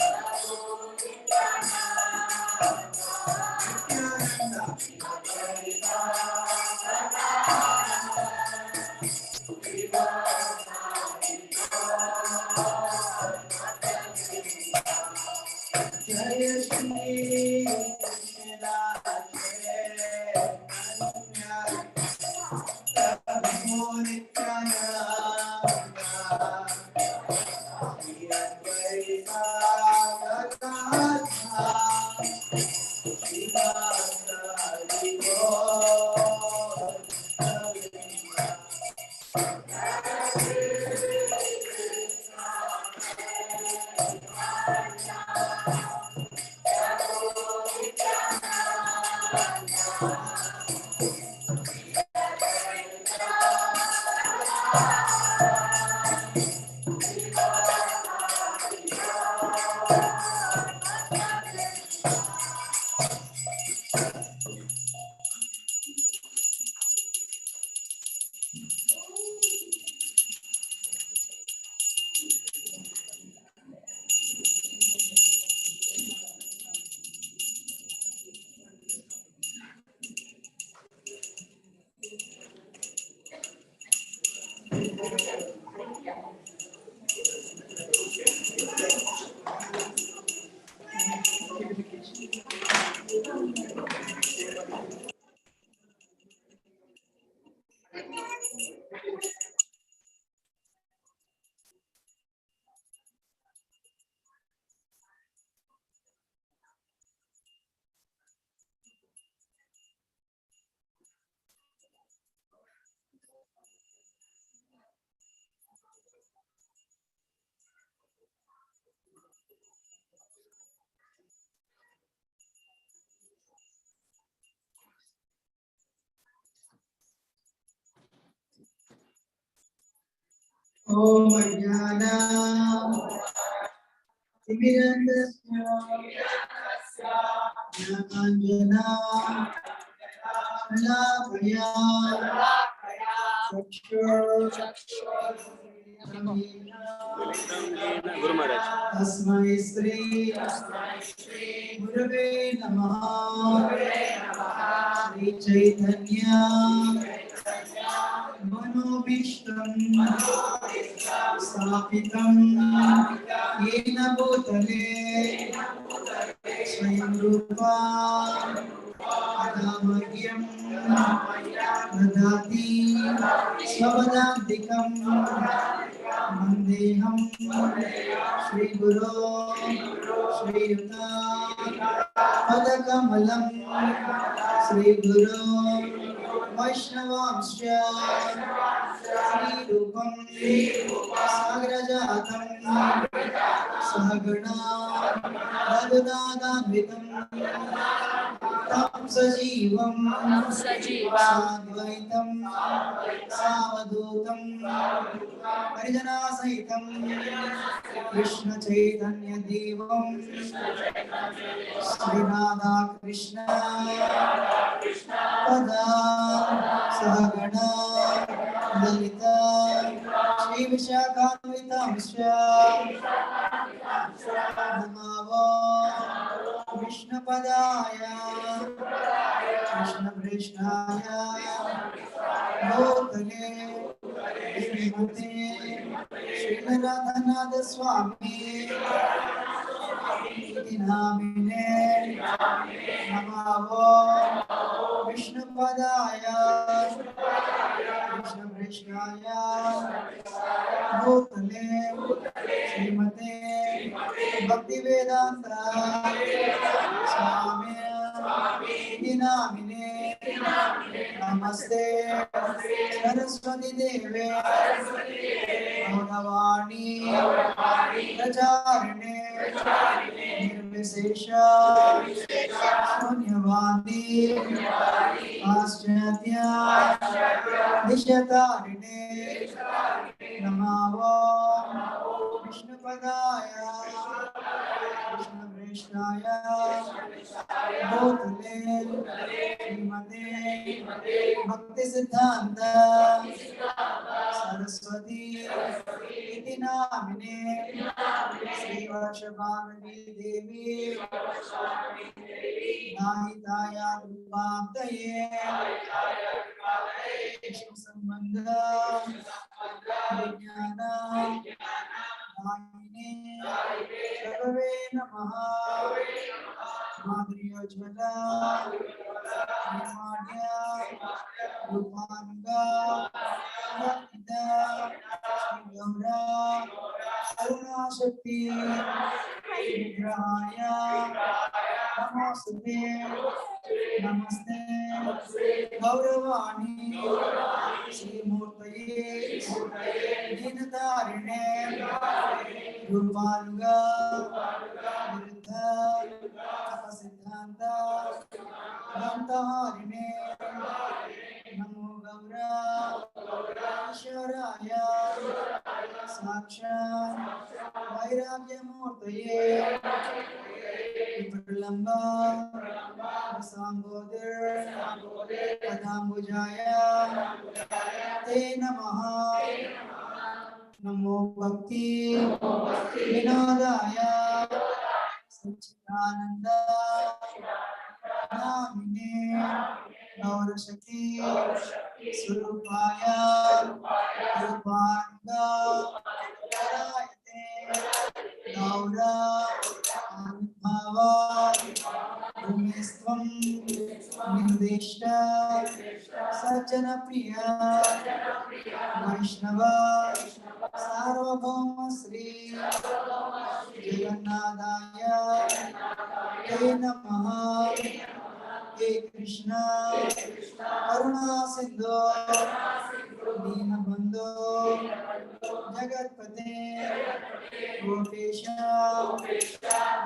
Prabhu Nityananda Shri Advaita Gadadhar Srivasa Gaur Om Jnana Timirandasya Jnananjana Shalakaya Guru Maharaj. Tasmai Shri Gurave Namaha Shri Chaitanya Manobishtam Sapitam Yena Bhutale Swayam Rupa Adamagyam Dadati Svabadadikam Mandeham Shri Guru Shri Yuta Padakamalam Shri Guru Vaishnavamsya Shri Rupam Sagrajatam सहगणा रघुनाथान्वितं तं सजीवं साद्वैतं सावधूतं परिजनासहितं कृष्णचैतन्यदेवं श्रीराधा कृष्ण पदा सहगणा ललिता श्रीविशाखान्वितांश्च नमो विष्णुपदाय कृष्णकृष्णाय भूतले श्रीमते श्रीराधनाथ स्वामी इति नामिने नमो विष्णुपदाय कृष्णकृष्णाय भूतले श्रीमते भक्तिवेदांत स्वामी इति नामिने नमस्ते सरस्वती देवे गौरवाणी प्रचारिणे निर्विशेष शून्यवादी पाश्चात्य दिशतारिणे नमो विष्णुपदाय कृष्णकृष्णाय भूतले श्रीमते भक्ति सिद्धांत सरस्वती इति नामिने श्रीवर्षभावती देवी नाहिताया रूपाब्दये कृष्ण संबंध विज्ञान दायिने सर्वे नमः माधुर्योज्वला निर्माण्य रूपानुगा भक्तिदा श्रीगौरा करुणाशक्ति विग्रहाय नमोस्तुते नमस्ते गौरवाणी श्रीमूर्तये दीनतारिणे रूपानुगा विरुद्ध तपसिद्धांत ग्रंथहारिणे नमो गौरा ईश्वराय साक्षात् वैराग्यमूर्तये विप्रलम्ब सांगोदर पदाम्बुजाय ते नमः नमो भक्ति विनोदाय सच्चिदानंद नामिने गौरशक्ति स्वरूपाय रूपानुगा करायते गौरा आविर्भाव भूमिस्त्वं निर्दिष्ट सज्जनप्रिय वैष्णव सार्वभौम श्री जगन्नाथाय ते नमः हे कृष्ण करुणा सिंधु दीनबंधु जगत्पते गोपेश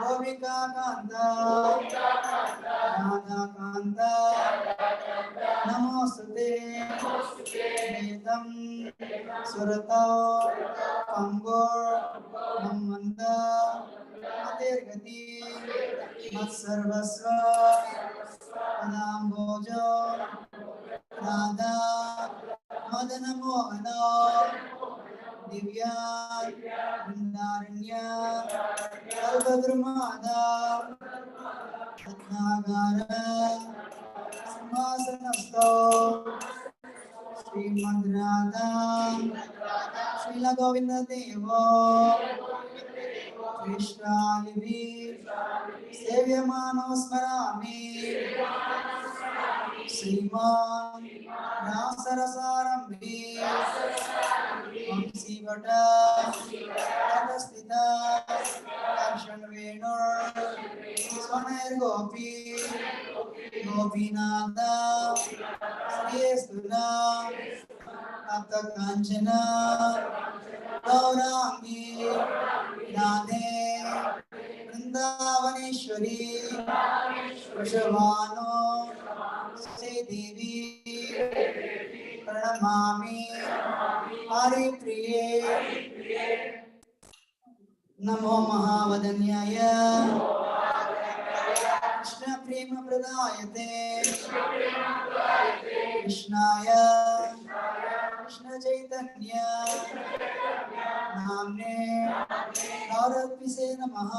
गोपिका कांता राधा कांता नमोस्तुते वेदं सुरतो पंगो नमंद मतिर्गति मत्सर्वस्व पदाम्बोजो राधा मदन मोहन दिव्या वृंदारण्य कल्पद्रुमादा रत्नागार सिंहासनस्थो श्रीमद् राधा श्रील गोविंद देवो कृष्णालिभि सेव्यमानो स्मरामि श्रीमान् व्यासरसारम्भे वंशीवट तटस्थिता कर्षणवेणुः स्वनैर्गोपी गोपीनाथ श्रीस्तुना तप्तकाञ्चन गौराङ्गी राधे वृंदावनेश्वरी वृषभानो से देवी प्रणमामि हरि प्रिये नमो महावदन्याय कृष्ण प्रेम प्रदायते कृष्णाय कृष्ण चैतन्य नाम्ने नवरत्पिसे नमः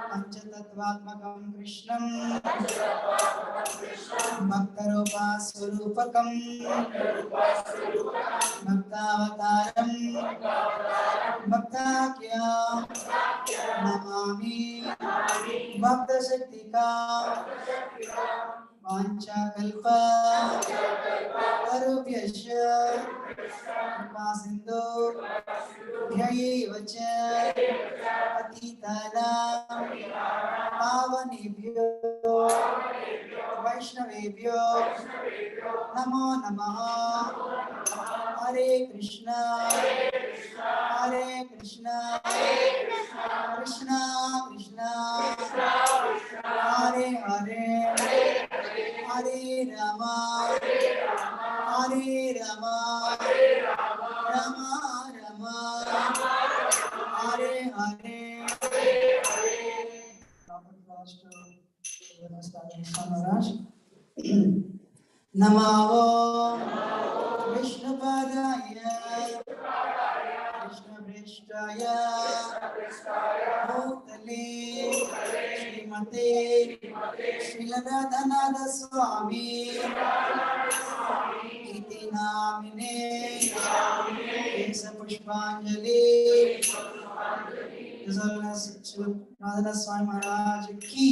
पंचतत्वात्मकं कृष्णं भक्तरूपास्वरूपकं भक्तावतारं भक्ताख्या नमामि भक्तशक्तिका वाञ्छाकल्प तरुभ्यश्च कृपा सिन्धु भ्यैव च पतितानां पावनेभ्यो वैष्णवेभ्यो नमो नमः हरे कृष्णा कृष्णा कृष्णा हरे हरे हरे रामा रामा रामा हरे हरे नमो विष्णुपादाय कृष्णप्रेष्ठाय भूतले श्रीमते श्रीलराधनाथ स्वामी इति नामिने पुष्पांजलि राधनाथ स्वामी महाराज की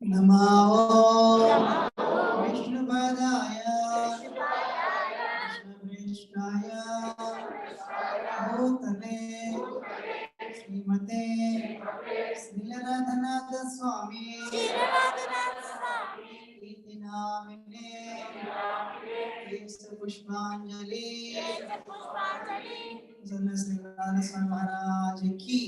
नमो विष्णुपादाय कृष्णप्रेष्ठाय भूतले श्रीमते श्रीलराधनाथ स्वामी इति नामिने पुष्पांजलि जन श्री राधा स्वामी महाराज की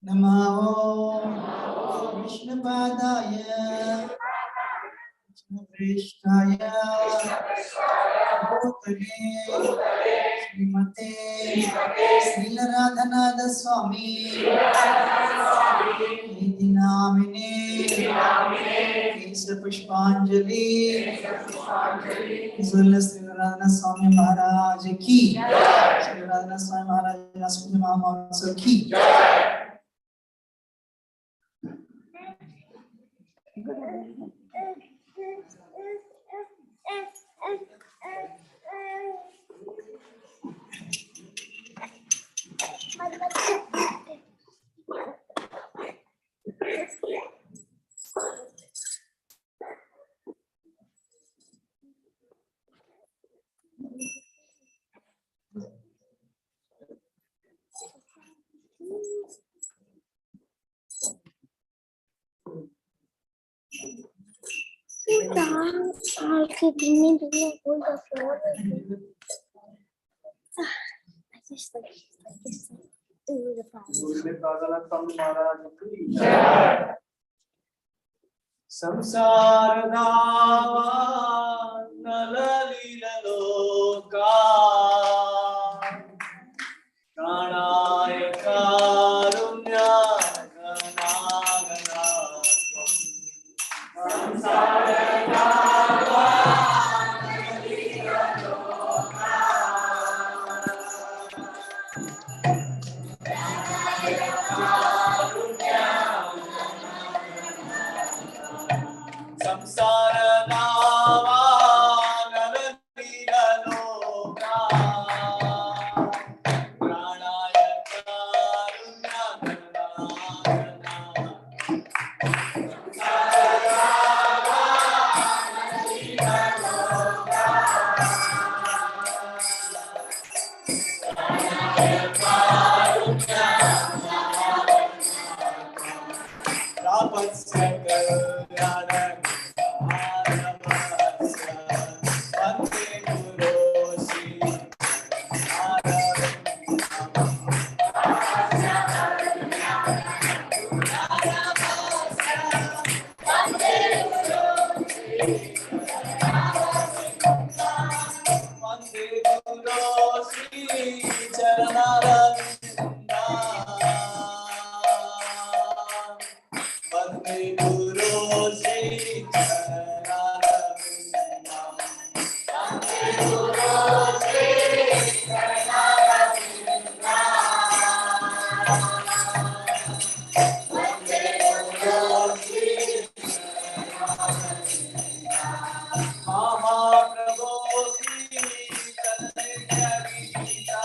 नमो विष्णुपादाय कृष्णप्रेष्ठाय भूतले श्रीमते श्रील राधनाथ स्वामी इति नामिने केश पुष्पांजलि श्री राधनाथ स्वामी महाराज की श्री राधनाथ स्वामी महाराज राष्ट्रपति महामहोत्सव की संसार नललीलोका गणाय कारुण्या गणागणात्वम् संसार संसार नावा नललीलोका प्राणाय कारुण्या तापस्य कल्याणं मानवस्य वन्दे गुरो श्री वन्दे गुरो श्री चरणारविन्दा वन्दे गुरो श्री चरणारविन्दा वन्दे गुरो श्री चरणारविन्दा वन्दे गुरो श्री महाप्रभो श्री चरणगीता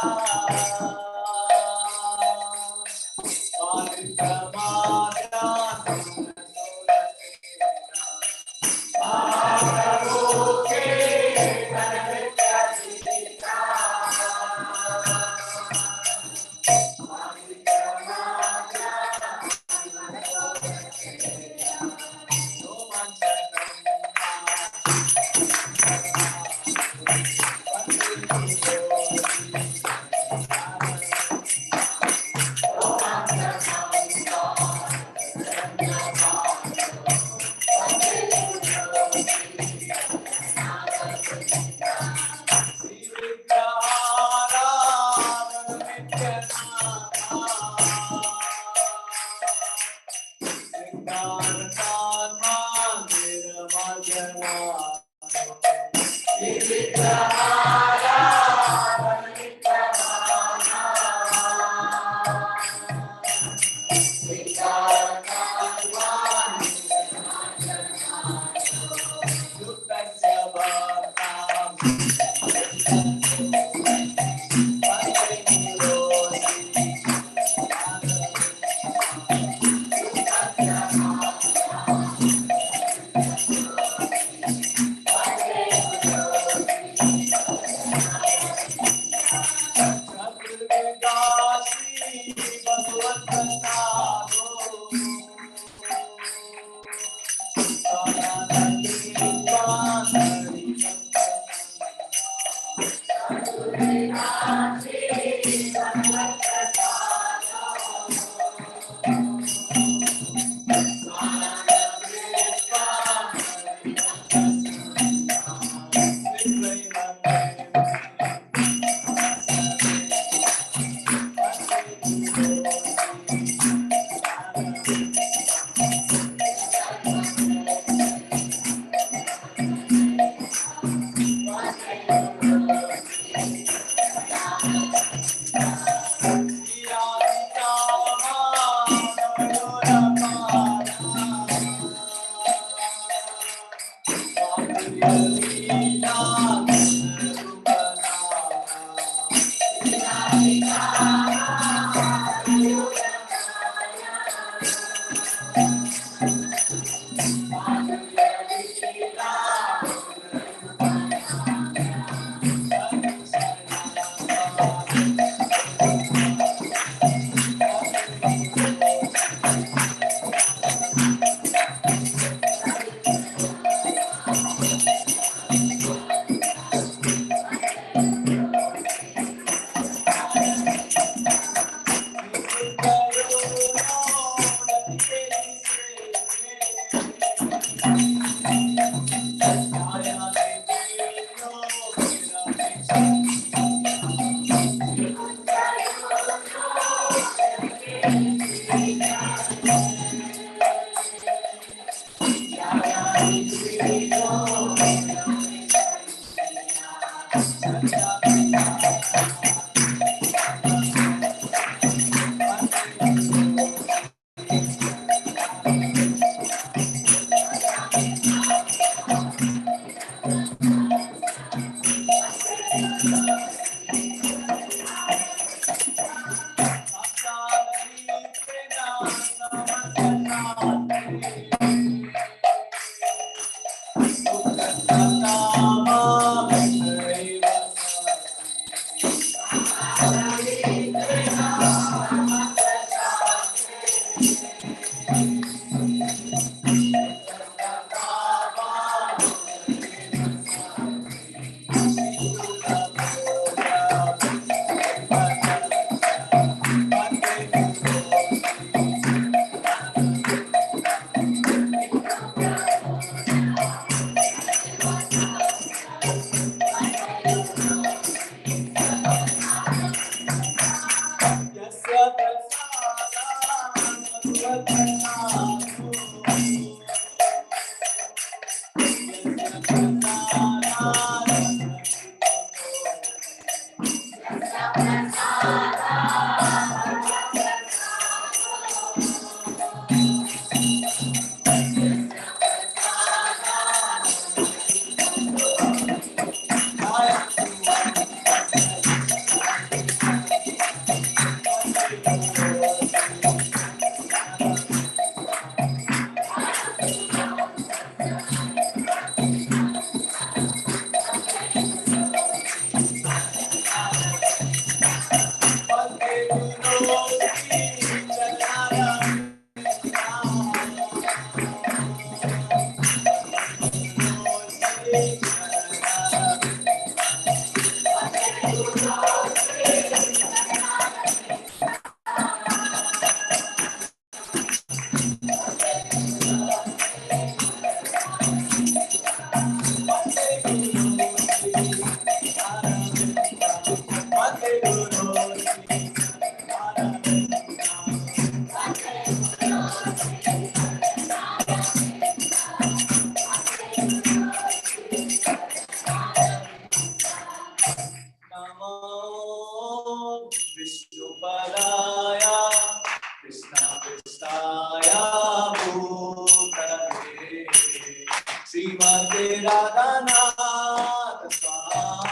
श्रीमते राधानाथ स्वामी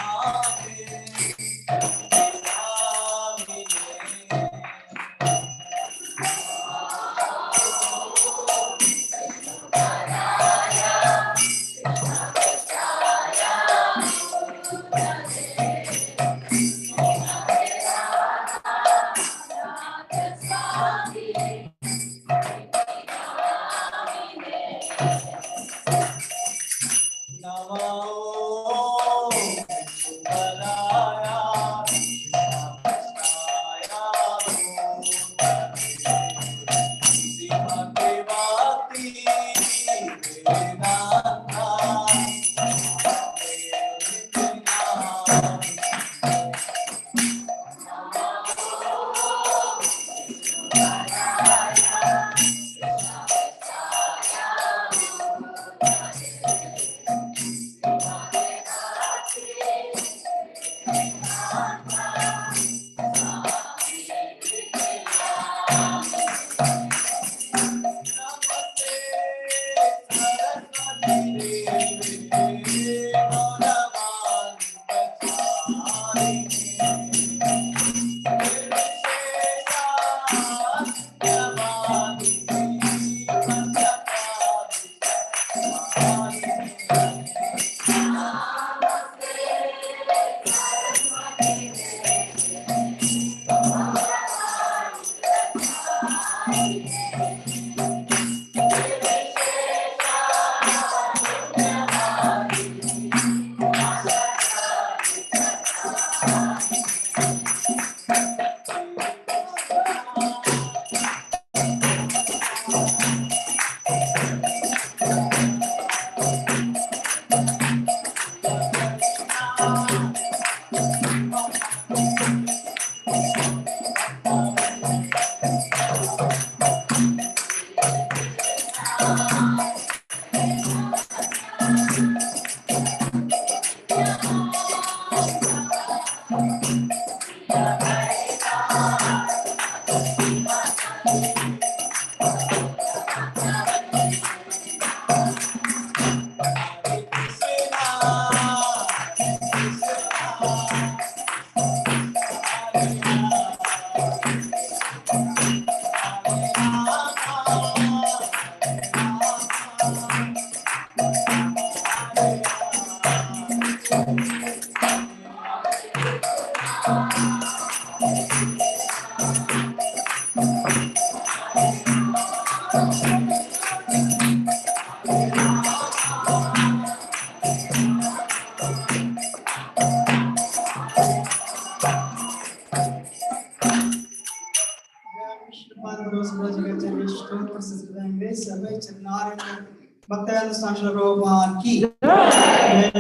Bhaktivinoda Swami Srila Prabhupada ki jai.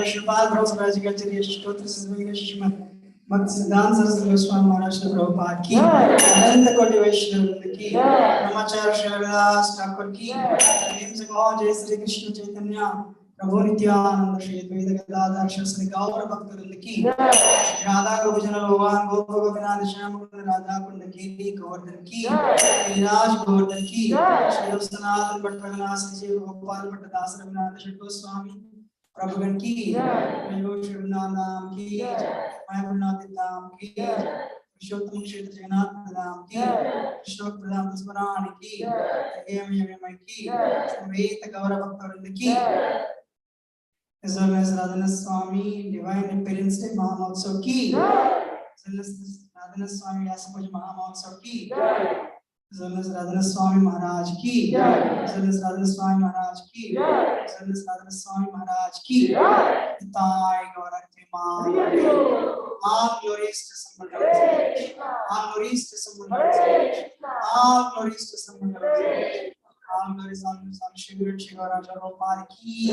Sripal Prabhupada ji ka chariye Shtotra Sismai Shishmat Bhakti Siddhanta Saraswati Goswami Maharaj Srila Prabhupada ki Ananta Koti Vaishnava ki Brahmachari Srila Vyas Thakur ki Prem se kaho Jai Shri Krishna Chaitanya Prabhu Nityananda Shri Advaita Gadadhar Shri Gaura Bhaktivinoda ki Radha Gopijana Bhavan Gopa Gopinath Shyam Kunda Radha Kunda ki Govardhan ki Viraj Govardhan ki Shri Sanatan Bhattacharya Sri Gopal Bhattacharya Raghunatha Shri Goswami Prabhugan ki Mayo Shri Vrindavan ki Mayapunati Dham ki Purushottam Kshetra Jagannath Dham ki Krishna Pradam Dasmarani ki Yam ki Samveta Gaura Bhaktivinoda ki as well as Radhanath Swami Divine Appearance Day Mahamotsav ki, as well as Radhanath Swami Vyas Puja Mahamotsav ki, as well as Radhanath Swami Maharaj ki, as well as Radhanath Swami Maharaj ki, as well as Radhanath Swami Maharaj ki. Nitai Gaura all glories to Samudra, all glories to Samudra, all glories to Samudra, all glories on Shivur Shivara Prabhupada ki.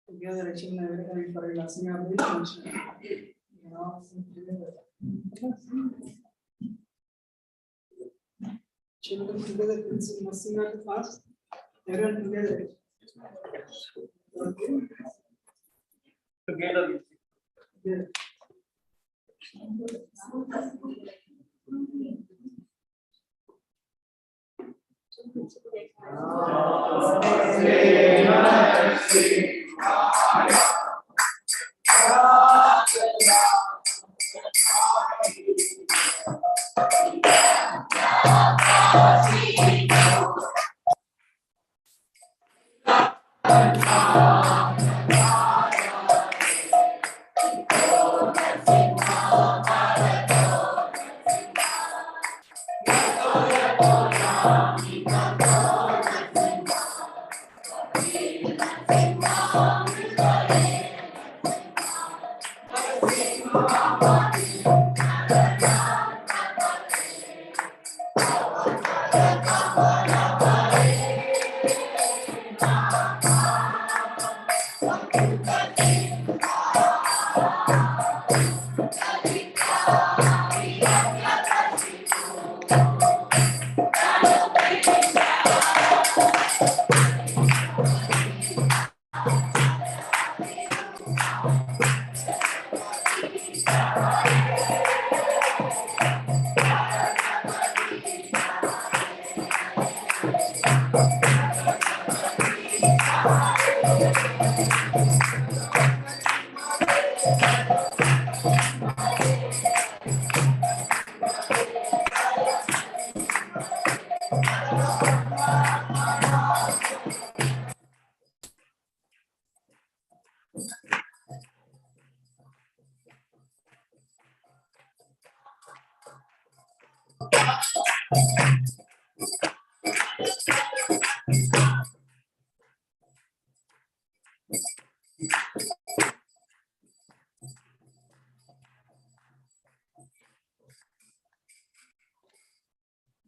Together, achieving everything for relaxing our relationship. Children together, nursing out fast. Everyone together. Together.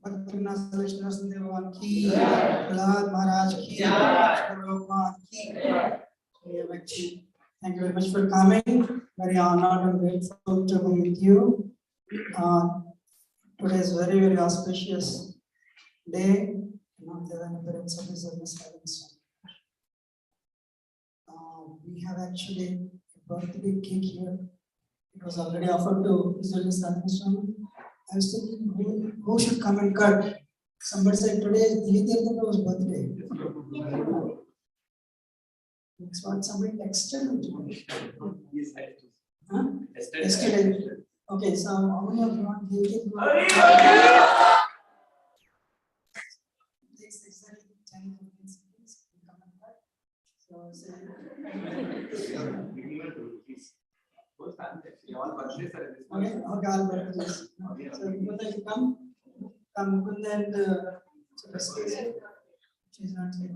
Bhaktivinoda Swami Devan ki, Prahlad Maharaj ki, Prabhupada ki. Thank you very much for coming. Very honored and grateful to be with you. Today is very, very auspicious day. We have actually a birthday cake here. It was already offered to His Holiness Radhanath Swami. I was thinking, who should come and cut? Somebody said today is Dilithar's birthday. That's what somebody texted me. Huh? Yesterday. Okay, so how many of you want Dilithar? Takes exactly 10 seconds. Come and cut. So say. Okay, all birthdays. So you come Mukunda and she's not here.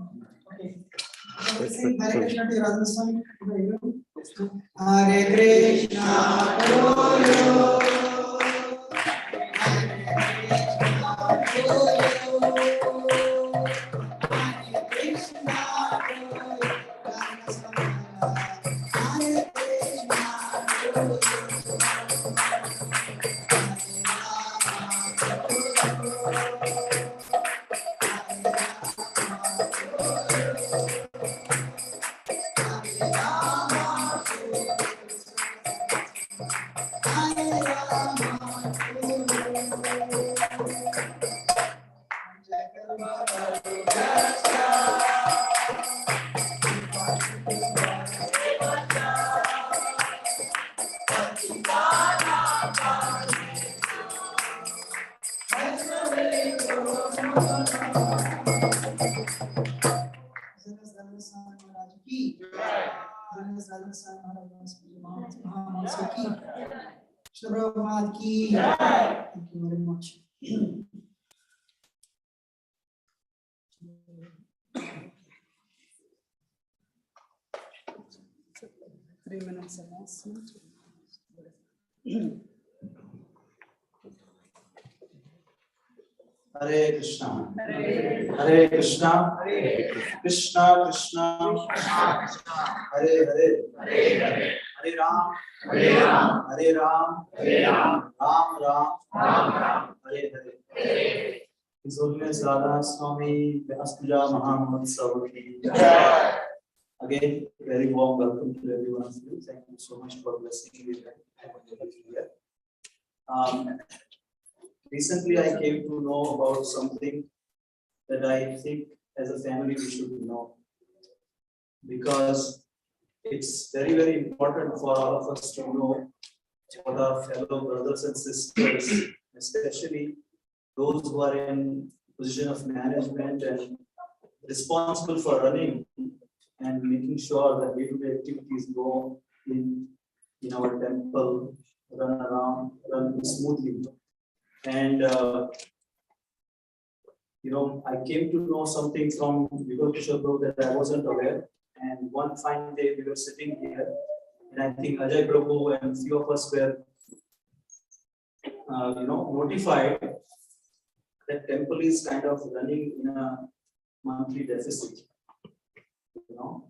Okay. Say Hare Krishna to Radhanath Swami. Hare Krishna, Hare Krishna, Srila Prabhupada ki. Thank you very much. 3 minutes announcement. Hare Krishna. Hare Krishna. Krishna Krishna. Hare Hare. Hare Ram. Hare Ram. Ram Ram. Hare Hare. His Holiness Radhanath Swami Vyas Puja Mahamahotsav ki jai. Again, very warm welcome to everyone of you. Thank you so much for blessing me with that. Recently, I came to know about something that I think as a family we should know, because it's very, very important for all of us to know what our fellow brothers and sisters, especially those who are in position of management and responsible for running and making sure that day-to-day activities go in our temple, run smoothly. And I came to know something from Vigor Kishore Prabhu that I wasn't aware. And one fine day we were sitting here, and I think Ajay Prabhu and few of us were, notified that temple is kind of running in a monthly deficit. On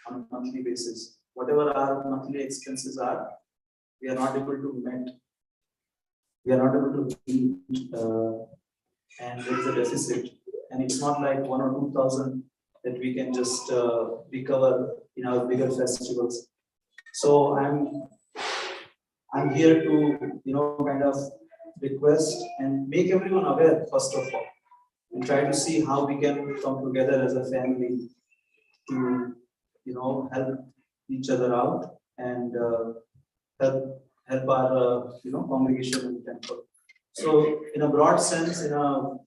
a monthly basis, whatever our monthly expenses are, we are not able to meet. We are not able to meet, and there is a deficit. And it's not like 1,000 or 2,000 that we can just recover in our bigger festivals. So I'm here to kind of request and make everyone aware first of all, and try to see how we can come together as a family to help each other out and help our congregation and temple. So in a broad sense, in a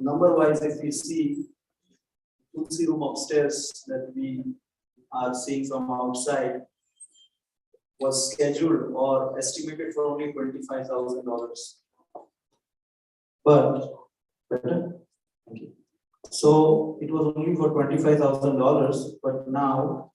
number wise, if we see Tulsi room upstairs that we are seeing from outside was scheduled or estimated for only $25,000. But better? Thank you. So it was only for $25,000, but now